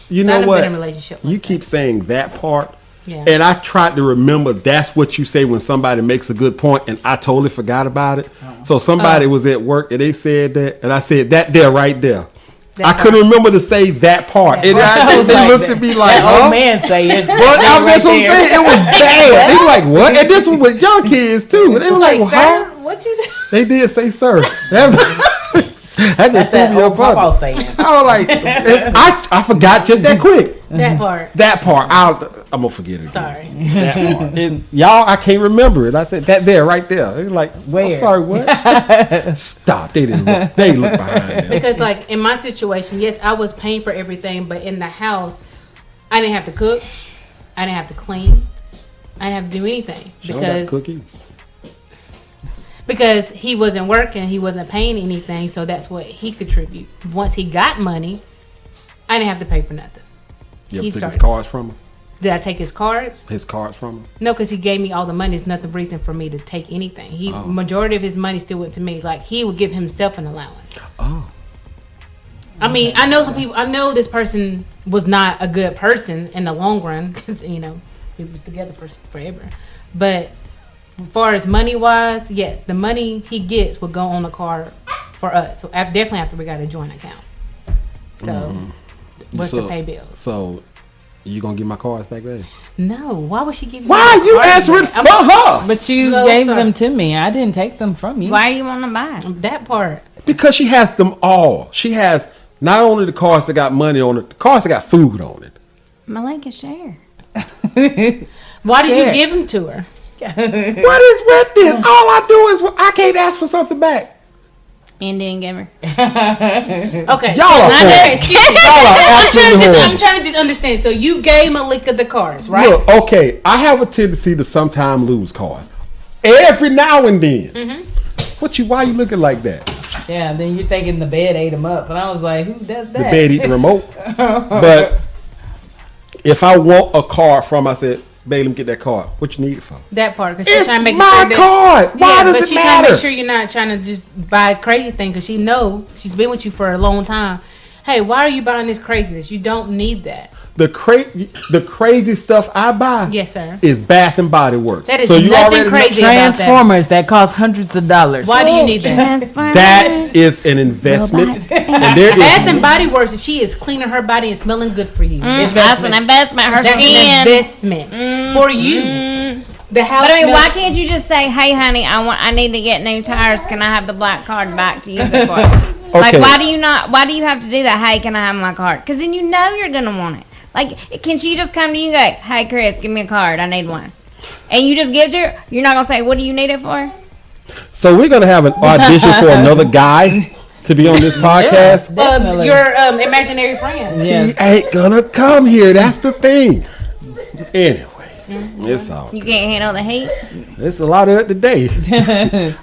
you So know I've been what? in a relationship like You that. keep saying that part. Yeah. And I tried to remember that's what you say when somebody makes a good point, and I totally forgot about it. So somebody was at work and they said that, and I said that there, right there. I couldn't remember to say that part. And I was they like, looked at me like, that old huh? man say it. But that's what I'm saying. It was bad. They were like, what? And this one with young kids too. They were like, Like, huh? sir, what you say? They did say sir. That just That's threw that me old off. football saying. I was like, I forgot just that quick. That part. That part, I'm gonna forget it. Sorry. That part. And y'all, I can't remember it. I said that there, right there. They were like, Where? I'm sorry, what? Stop. They didn't look. They looked behind them. Because, like, in my situation, yes, I was paying for everything, but in the house, I didn't have to cook. I didn't have to clean. I didn't have to do anything. Y'all got cookie. Because he wasn't working, he wasn't paying anything, so that's what he contribute. Once he got money, I didn't have to pay for nothing. You He ever took his started. cards from him? Did I take his cards? His cards from him? No, because he gave me all the money. It's nothing reason for me to take anything. Majority of his money still went to me. Like, he would give himself an allowance. Oh. I mean, I know some people. I know this person was not a good person in the long run because we were together for forever. But as far as money wise, yes, the money he gets will go on the card for us. So definitely after we got a joint account. So, what's the pay bills? So, you gonna give my cards back, baby? No. Why would she give you? Why are you cards answering back? for her? But you So gave sorry. them to me. I didn't take them from you. Why you want to buy? That part. Because she has them all. She has not only the cards that got money on it, the cards that got food on it. Malika, share. Why did you give them to her? What is with this? All I do is I can't ask for something back. Indian giver. Okay. Y'all are horrible. Excuse me. Y'all are absolutely horrible. I'm trying to just understand. So you gave Malika the cards, right? Look, okay, I have a tendency to sometimes lose cards. Every now and then. Why you looking like that? Yeah, then you're thinking the bed ate them up. And I was like, who does that? The bed eat the remote. But if I want a card from, I said, babe, let me get that card. What you need it for? That part, because she's It's trying to make my sure that, card. Why does but it she's trying to matter? make sure you're not trying to just buy a crazy thing, because she know she's been with you for a long time. Hey, why are you buying this craziness? You don't need that. The crazy stuff I buy Yes, sir. is Bath and Body Works. That is so you nothing already know- crazy about that. Transformers that cost hundreds of dollars. Why do you need that? That is an investment. And there Bath and is Body Works, she is cleaning her body and smelling good for you. That's an investment. Her That's skin. an investment for you. The house. But I mean, smells- why can't you just say, "Hey, honey, I need to get new tires. Can I have the black card back to use it for?" Like, Okay. why do you not? Why do you have to do that? Hey, can I have my card? Because then you know you're gonna want it. Like, can she just come to you and go, "Hey, Chris, give me a card. I need one," and you just give it to her? You're not gonna say, "What do you need it for?" so we're gonna have an audition for another guy to be on this podcast. Definitely. your imaginary friend. Yeah. He ain't gonna come here. That's the thing. Anyway, it's all. You can't handle the heat. It's a lot of it today.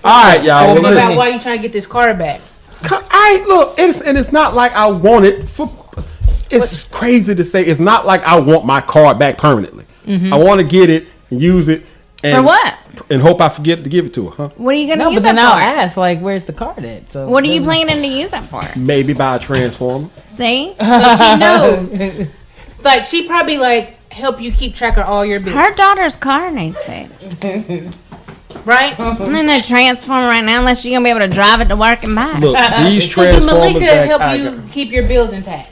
All right, y'all. Tell me Well, about listen. why you trying to get this card back. Look. It's not like I want it for. It's crazy to say. It's not like I want my card back permanently. I want to get it and use it. And, For what? And hope I forget to give it to her. Huh? What are you gonna No, use but then it I'll for? ask, like, where's the card at? So What are you planning to use it for? Maybe buy a transformer. See, So she knows. Like, she probably, like, help you keep track of all your bills. her daughter's car needs fixed. Right? And then the transformer right now, unless you're gonna be able to drive it to work and back. Look, these So can transformers. Malika back, help I you got- keep your bills intact?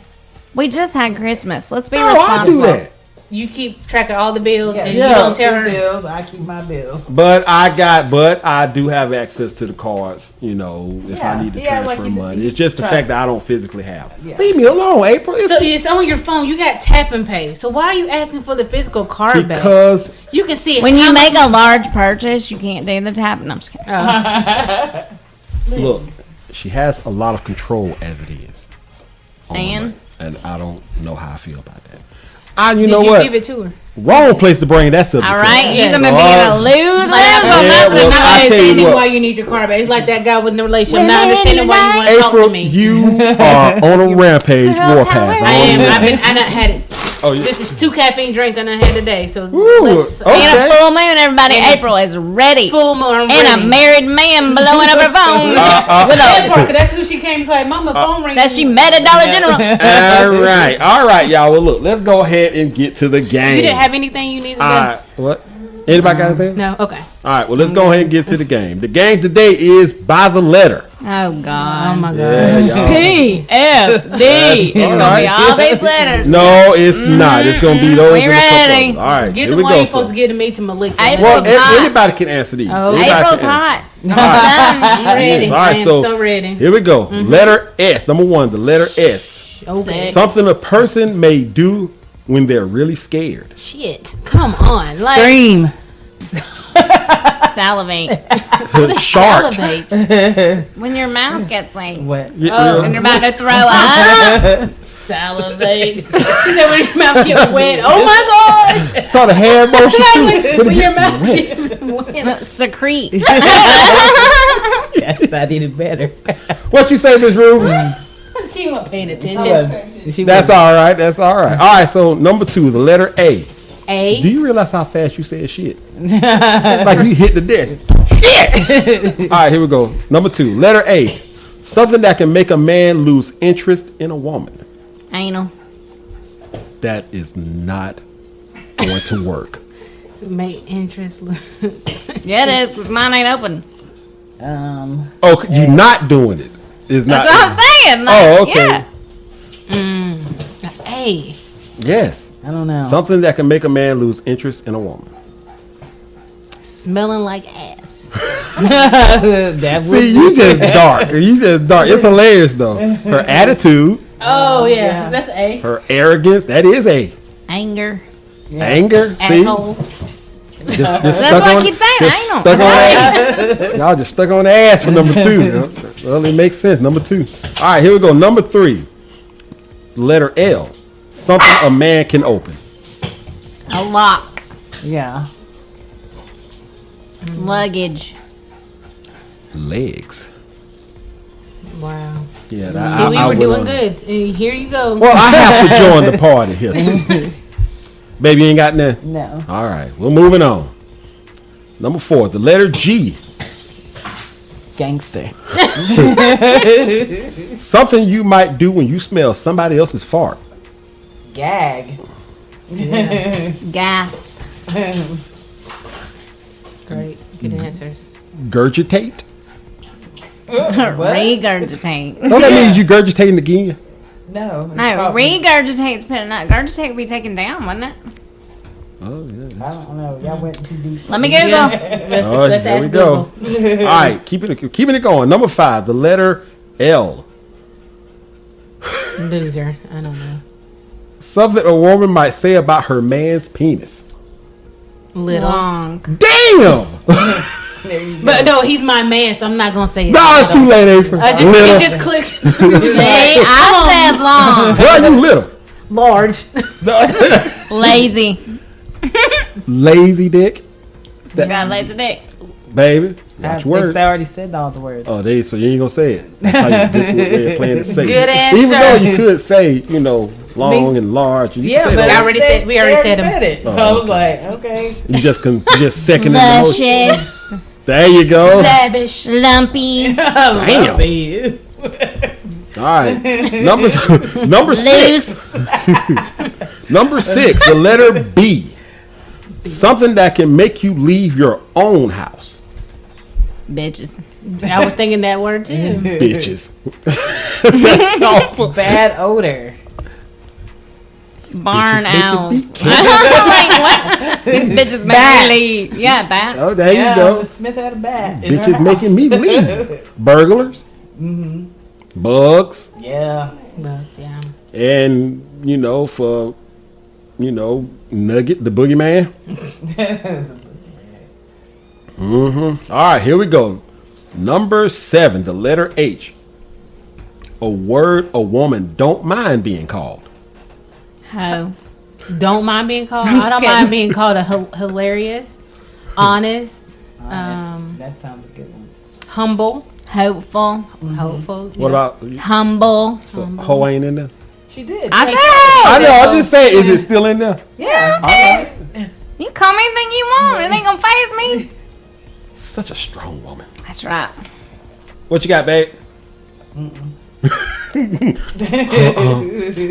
We just had Christmas. Let's be No, I responsible. do that. You keep track of all the bills and Yeah. you don't tell her. bills. I keep my bills. But I do have access to the cards, if Yeah. I need to Yeah, transfer like you- money. It's just the try. fact that I don't physically have it. Yeah. Leave me alone, April. It's So it's on your phone. You got tap and pay. So why are you asking for the physical card back? because You can see it. When how you much- make a large purchase, you can't do the tap. No, I'm just kidding. look, she has a lot of control as it is. on my And? money. And I don't know how I feel about that. You Did know you what? give it to her? Wrong place to bring that subject. All up. right, Yes. you're gonna be in a lose lose. Yeah, well, I'm not I tell you understanding what. why you need your card back. It's like that guy with the relationship. I'm not understanding why you want to talk to April, me. you are on a rampage warpath. I am. I done had it. Oh, you- This is 2 caffeine drinks I done had today. So Ooh, let's okay. And a full moon, everybody. And- April is ready. full moon. I'm And a ready. married man blowing up her phone with That a part, 'cause that's who she came to. Like, Mama, phone ring. that she met at Dollar General. All right, y'all. Well, look, let's go ahead and get to the game. You didn't have anything you needed. All right, what? Anybody got anything? No. Okay. All right, well, let's go ahead and get to the game. The game today is by the letter. Oh God. Oh my God. Yeah, y'all. P F D. It's all gonna right. be all these letters. No, it's not. It's gonna be those. We in a couple ready. of them. All right, Get here the we one go. you're supposed So. to give to me to Malika. April- Well, April's hot. anybody can answer these. Oh. Anybody can April's answer. hot. I'm ready. All right, I am so, so ready. here we go. Letter S. Number one, the letter S. Okay. Something a person may do when they're really scared. Shit. Come on. Like, Scream. Salivate. Shart. salivate. When your mouth gets like What? when you're about to throw up. Salivate. She said when your mouth gets wet. Oh my gosh. Saw the hand motion too. When When it your gets mouth wet. gets wet. Secrete. Yes, I did it better. What you say, Miss Rue? She wasn't paying attention. That's all right. That's all right. All right. So number two, the letter A. A. Do you realize how fast you said shit? It's like you hit the desk. Shit. All right. Here we go. Number two, letter A. Something that can make a man lose interest in a woman. Anal. That is not going to work. Make interest. Yeah, it is. 'Cause mine ain't open. Oh, you're not doing it. It's not. That's what I'm saying. Like, Oh, okay. Yeah. A? Yes. I don't know. Something that can make a man lose interest in a woman. Smelling like ass. That would See, you just dark. You just dark. It's hilarious though. Her attitude, Oh yeah, yeah. that's A. her arrogance, that is A. Anger. Anger, see? Asshole. Just That's stuck what on, I keep saying. just Anal. stuck on ass. Y'all just stuck on the ass for number 2. You know? Well, it makes sense. Number 2. All right, here we go. Number 3. Letter L. Something a man can open. A lock. Yeah. Luggage. Legs. Wow. Yeah, See, we were would, doing good, and here you go. Well, I have to join the party here too. Baby, you ain't got nothing? No. All right, we're moving on. Number 4, the letter G. Gangster. Something you might do when you smell somebody else's fart. Gag. Gasp. Great, good answers. Gurgitate. Regurgitate. No, that means you gurgitating again. No. it's No, probably- regurgitate's putting up. Gurgitate would be taken down, wouldn't it? Oh, yeah. I don't know. Y'all went too deep. Let me Google. Let's, Oh, let's there ask we go. Google. All right, keeping it going. Number 5, the letter L. Loser. I don't know. Something a woman might say about her man's penis. Little. Long. Damn! But no, he's my man, so I'm not gonna say it. No, it's too late, April. It just clicked. See, I said long. Why you little? Large. Lazy. Lazy dick. You got a lazy dick. Baby, I watch your words. I already said all the words. Oh, so you ain't gonna say it. That's how you good way of playing it safe. Good Even though answer. you could say, long and large. You Yeah, can say but that. I already said- we already said them. it. So Oh, I was like, okay. You just second the motion. Luscious. There you go. Lavish. Lumpy. Damn. Baby. All right. Number 6. Loose. Number 6, the letter B. Something that can make you leave your own house. Bitches. I was thinking that word too. Bitches. That's awful. Bad odor. Barn Bitches make owls. it be Like, what? These bitches make me leave. Yeah, that. Oh, there Yeah, you go. Miss Smith had a bat. in her Bitches house. making me leave. Burglars. Bugs. Yeah. But yeah. And, Nugget, the boogeyman. All right, here we go. Number 7, the letter H. A word a woman don't mind being called. Ho. Don't mind being called. I'm I don't scared. mind being called hilarious, honest, That sounds a good one. humble, Hopeful. hopeful. What about Humble. so, ho ain't in there? She did. I Say said. I know. I'm just saying, is it still in there? yeah. You can call me anything you want. It ain't gonna faze me. Such a strong woman. That's right. What you got, babe?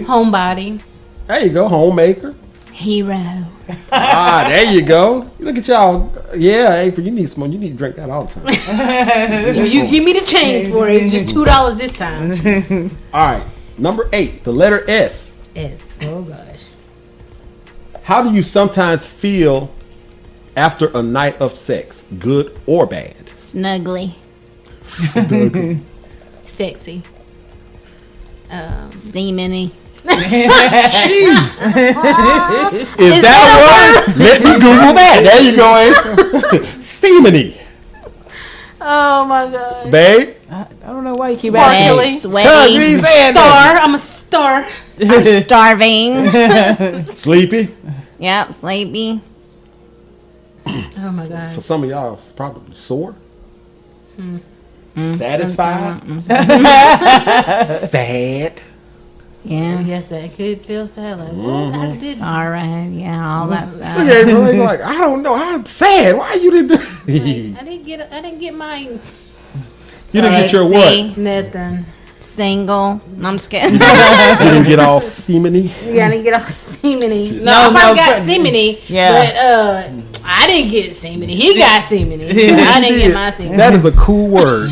Homebody. There you go, homemaker. Hero. There you go. Look at y'all. Yeah, April, you need some. You need to drink that all the time. If you give me the change for it, it's just $2 this time. All right, number 8, the letter S. Yes. Oh gosh. How do you sometimes feel after a night of sex, good or bad? Snuggly. Sexy. Seamany. Jeez. Is that a word? Let me Google that. There you go, April. Semeny. Oh my god. Babe. I don't know why you keep asking. Sparkly. Cuz you Sweaty. ain't saying Star. I'm a star. I'm starving. that. Sleepy. Yep, sleepy. Oh my gosh. For some of y'all, it's probably sore. Satisfied. Sad. Yeah. Yes, that could feel sad. Like, what? I did. Sorrow. Yeah, all that Look stuff. at April, they like, I don't know. I'm sad. Why you didn't do I didn't get my You didn't get your what? Sexy, nothing. Single. No, I'm just kidding. You didn't get all semeny. You gotta get all semeny. No, No, I probably no, got but- semeny. Yeah. But I didn't get semeny. He got semeny. So I didn't get my semeny. That is a cool word.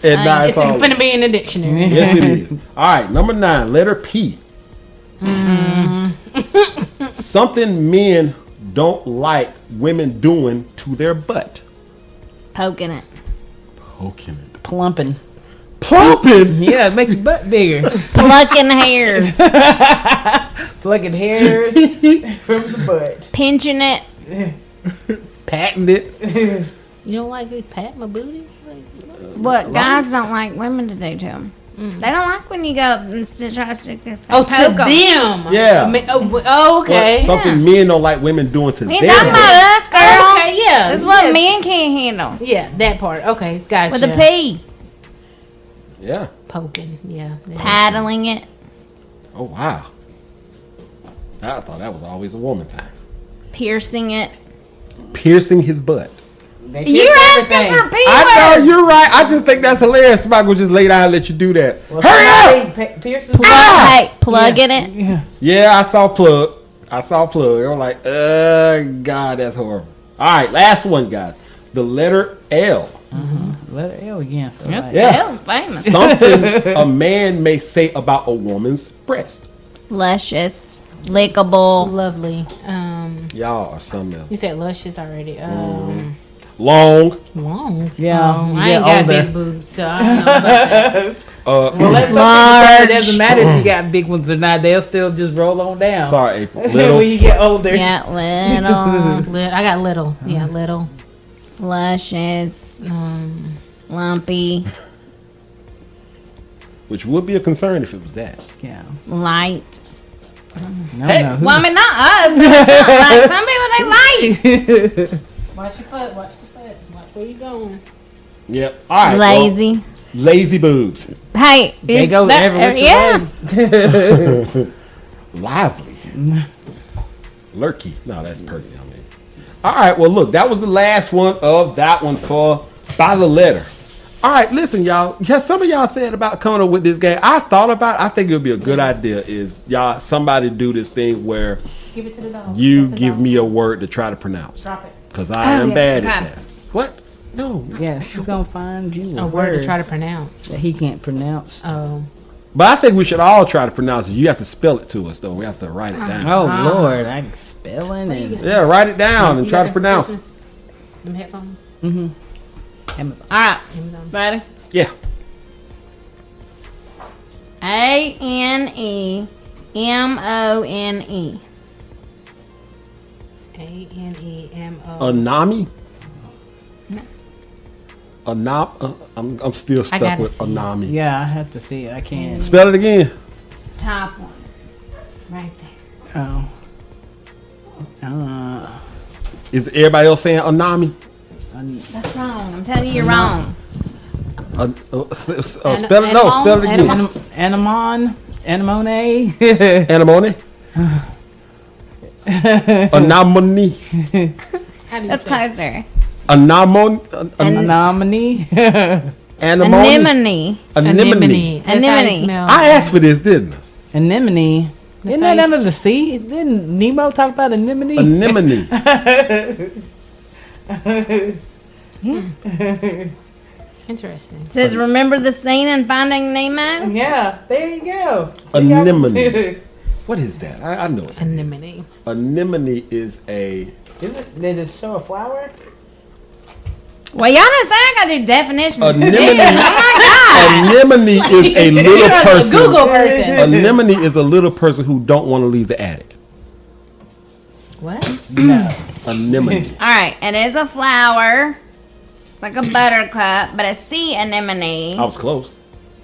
And now It's all. finna be in the dictionary. Yes, it is. All right, number 9, letter P. Something men don't like women doing to their butt. Poking it. Poking it. Plumping. Plumping? Yeah, make your butt bigger. Plucking hairs. Plucking hairs from the butt. Pinching it. Patting it. You don't like to pat my booty? What guys don't like women to do to them. They don't like when you go up and try to stick their Oh, poke to 'em. them. Yeah. Oh, okay. But something men don't like women doing to We their ain't talking butt. about us, girl. Okay, yeah. This is what yeah. men can't handle. Yeah, that part. Okay, gotcha. With a P. Yeah. Poking, yeah. Paddling it. Oh, wow. I thought that was always a woman thing. Piercing it. Piercing his butt. They You're fix asking everything. for P I know, words. you're right. I just think that's hilarious. Somebody will just lay down and let you do that. Well, Hurry up! Pierces Hey, plugging it. Yeah. Yeah, I saw plug. I'm like, God, that's horrible. All right, last one, guys. The letter L. Letter L again. I feel That's like. Yeah. Hell's famous. Something a man may say about a woman's breast. Luscious. Lickable. Lovely. Y'all are something else. You said luscious already. Long. Long. Yeah, Oh, you I get ain't got older. big boobs, so I don't know about that. Well, let's Large. it doesn't matter if you got big ones or not. They'll still just roll on down. Sorry, April. when Little. you get older. Yeah, little. I got little. Yeah, little. Luscious. Lumpy. Which would be a concern if it was that. Yeah. Light. No, Hey. no. Well, I mean, not us. Like, some people, they light. Watch your foot. Watch your foot. Watch where you going. Yep. All right. well, Lazy. lazy boobs. Hey, They go that- every which yeah. way. Lively. Lurky. No, that's perky. I mean. All right. Well, look, that was the last one of that one for By the Letter. All right, listen, y'all. Yeah, some of y'all said about coming up with this game. I thought about it. I think it would be a good idea is y'all somebody do this thing where Give it to the dog. you That's the give dog. me a word to try to pronounce. Drop it. Because I am yeah, bad at okay. that. What? No. Yeah, she's gonna find you A word to try to pronounce. that he can't pronounce. Oh. But I think we should all try to pronounce it. You have to spell it to us, though. We have to write it down. Oh Lord, I spelling and Yeah, write it down and You try got to pronounce it. Them headphones. Amazon. All right. Amazon. Ready? Yeah. ANEMONE. ANEMO. Anami? I'm still stuck gotta with see it. Anami. Yeah, I have to see it. I can't. Spell it again. Top one. Right there. Oh. Is everybody else saying Anami? That's wrong. I'm telling you, you're wrong. Spell it. No, spell it again. Anemone. Anemone. Anemone. Anemone. How do you That's say it? closer. Anemone. Anemone. Anemone. Anemone. Anemone. That's how you Anemone. smell. I asked for this, didn't I? Anemone. That's Isn't how that you- under the sea? Didn't Nemo talk about anemone? Anemone. Interesting. It says, remember the scene in Finding Nemo? Yeah, there you go. Anemone. What is that? I know it. Anemone. Anemone is a. Is it? Did it show a flower? Well, y'all didn't say I gotta do definitions. Anemone. Oh my Anemone is a little You're a person. Google person. Anemone is a little person who don't want to leave the attic. What? No. Anemone. God. All right, it is a flower. It's like a buttercup, but a sea anemone I was close.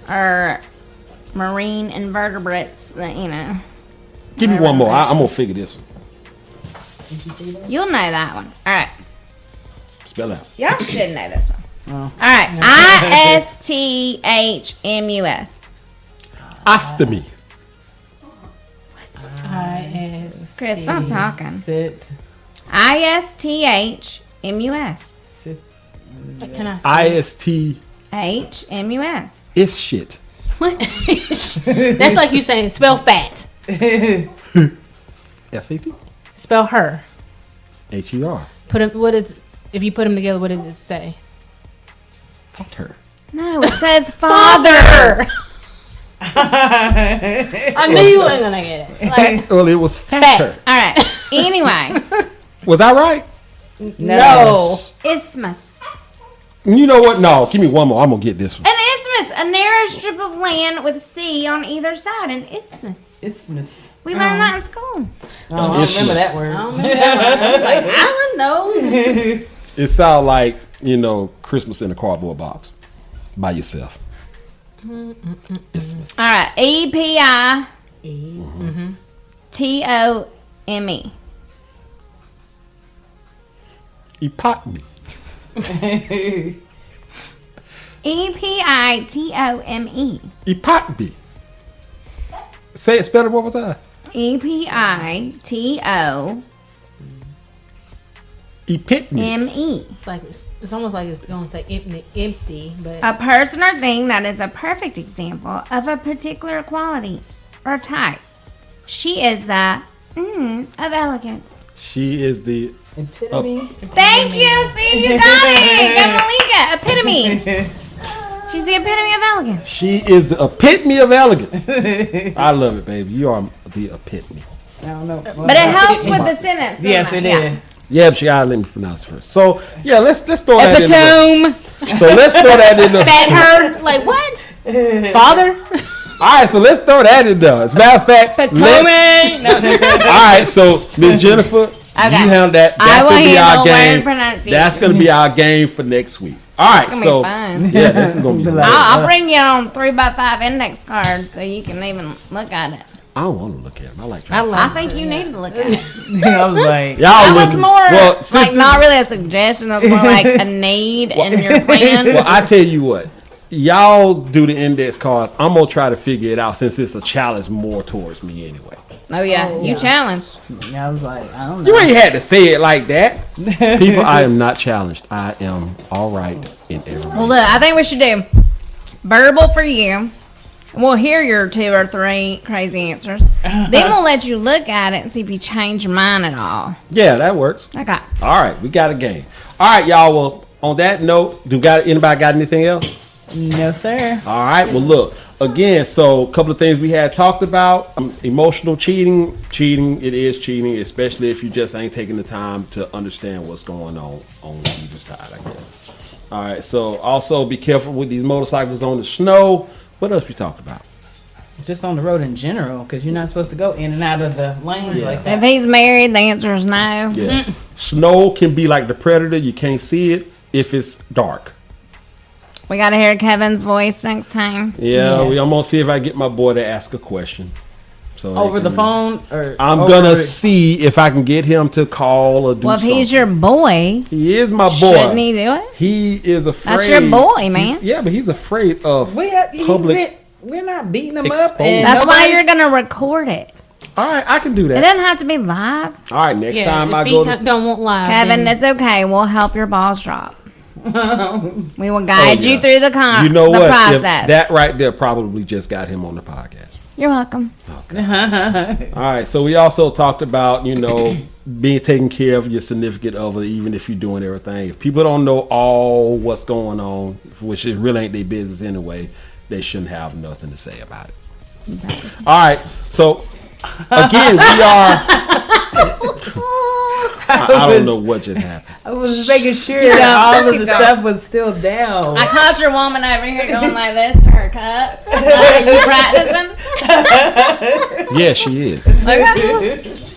are marine invertebrates that, you know. Give me one more. I'm gonna figure this one. You'll know that one. All right. Spell out. Y'all should know this one. Oh. All right. ISTHMUS. Ostomy. I-S. Chris, stop talking. Sit. ISTHMUS. Sit. What can I say? IST HMUS. is shit. That's like you saying spell fat. F-A-T? Spell her. H-E-R. Put 'em- what is if you put them together? What does it say? Fat her. No, it says father. I knew you weren't gonna get it. Like, Well, it was fatter. All right. Anyway, Was I right? no. isthmus. You know what? No, give me one more. I'm gonna get this one. An isthmus, a narrow strip of land with a sea on either side. An isthmus. Isthmus. We learned that in school. Oh, I don't remember that word. I don't remember that one. I was like, Alan, no. It sounds like, Christmas in a cardboard box by yourself. Isthmus. All right. EPITOME. Epotome. EPITOME. Epotome. Say it, spell it one more time. EPITOME. Epitome. It's almost like it's gonna say empty, but A person or thing that is a perfect example of a particular quality or type. She is the of elegance. She is the Epitome. Thank you. See, you got it. Got Malika. Epitome. She's the epitome of elegance. She is the epitome of elegance. I love it, baby. You are the epitome. I don't know. But it helped with the sentence. Yes, it Yeah. did. Yeah, but she gotta let me pronounce it first. So yeah, let's throw that in. Epitome. So let's throw that in the. that hurt. Like what? Father? All right, so let's throw that in there. As a matter of fact, Epitome. No. all right, so Miss Jennifer, you handle that. That's will gonna be handle our word game. pronunciation. That's gonna be our game for next week. All right, gonna so be fun. yeah, this is gonna be. Fun. I'll bring you on 3x5 index cards so you can even look at it. I don't want to look at them. I like. I think you need to look at it. I was like, Y'all That was looking- more well, like sisters- not really a suggestion. That was more like a need in your plan. Well, I tell you what, y'all do the index cards. I'm gonna try to figure it out since it's a challenge more towards me anyway. Oh yeah, you challenged. I was like, I don't know. You ain't had to say it like that. People, I am not challenged. I am all right in every way. Well, look, I think we should do verbal for you. We'll hear your 2 or 3 crazy answers. Then we'll let you look at it and see if you change your mind at all. Yeah, that works. Okay. All right, we got a game. All right, y'all. Well, on that note, anybody got anything else? No, sir. All right. Well, look again. So, a couple of things we had talked about: emotional cheating. It is cheating, especially if you just ain't taking the time to understand what's going on either side, I guess. All right. So, also be careful with these motorcycles on the snow. What else we talked about? Just on the road in general, because you're not supposed to go in and out of the lanes like If that. he's married, the answer is no. Yeah. Snow can be like the predator. You can't see it if it's dark. We got to hear Kevin's voice next time. Yeah. Yes. I'm gonna see if I get my boy to ask a question. So they Over the can- phone, or I'm over gonna the- see if I can get him to call or do Well, if something. he's your boy, He is my boy. shouldn't he do it? He is afraid. That's your boy, man. Yeah, but he's afraid of Public. We're not beating him up. Exposure. And That's why nobody- you're going to record it. All right, I can do It that. doesn't have to be live. All right, next yeah, time I if go he to. don't want live, Kevin, then it's okay. We'll help your balls drop. We will guide you yeah. through the You know the what? If process. that right there probably just got him on the podcast. You're welcome. All right, so we also talked about being taking care of your significant other, even if you're doing everything. If people don't know all what's going on, which it really ain't their business anyway, they shouldn't have nothing to say about it. All right, so again, we are. I don't know what just happened. I was making sure Keep that all going. of Keep the going. stuff was still down. I caught your woman over here going like this to her cup. Are you practicing? Yeah, she is.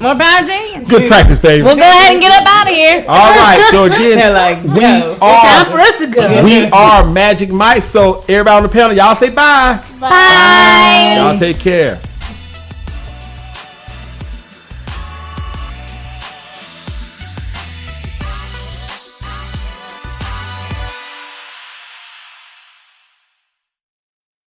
More power to you. Good practice, baby. We'll go ahead and get up out of here. All right, so again, They're like, no. time for us to go. we are Magic Mike. So everybody on the panel, y'all say bye. Bye. Y'all take care.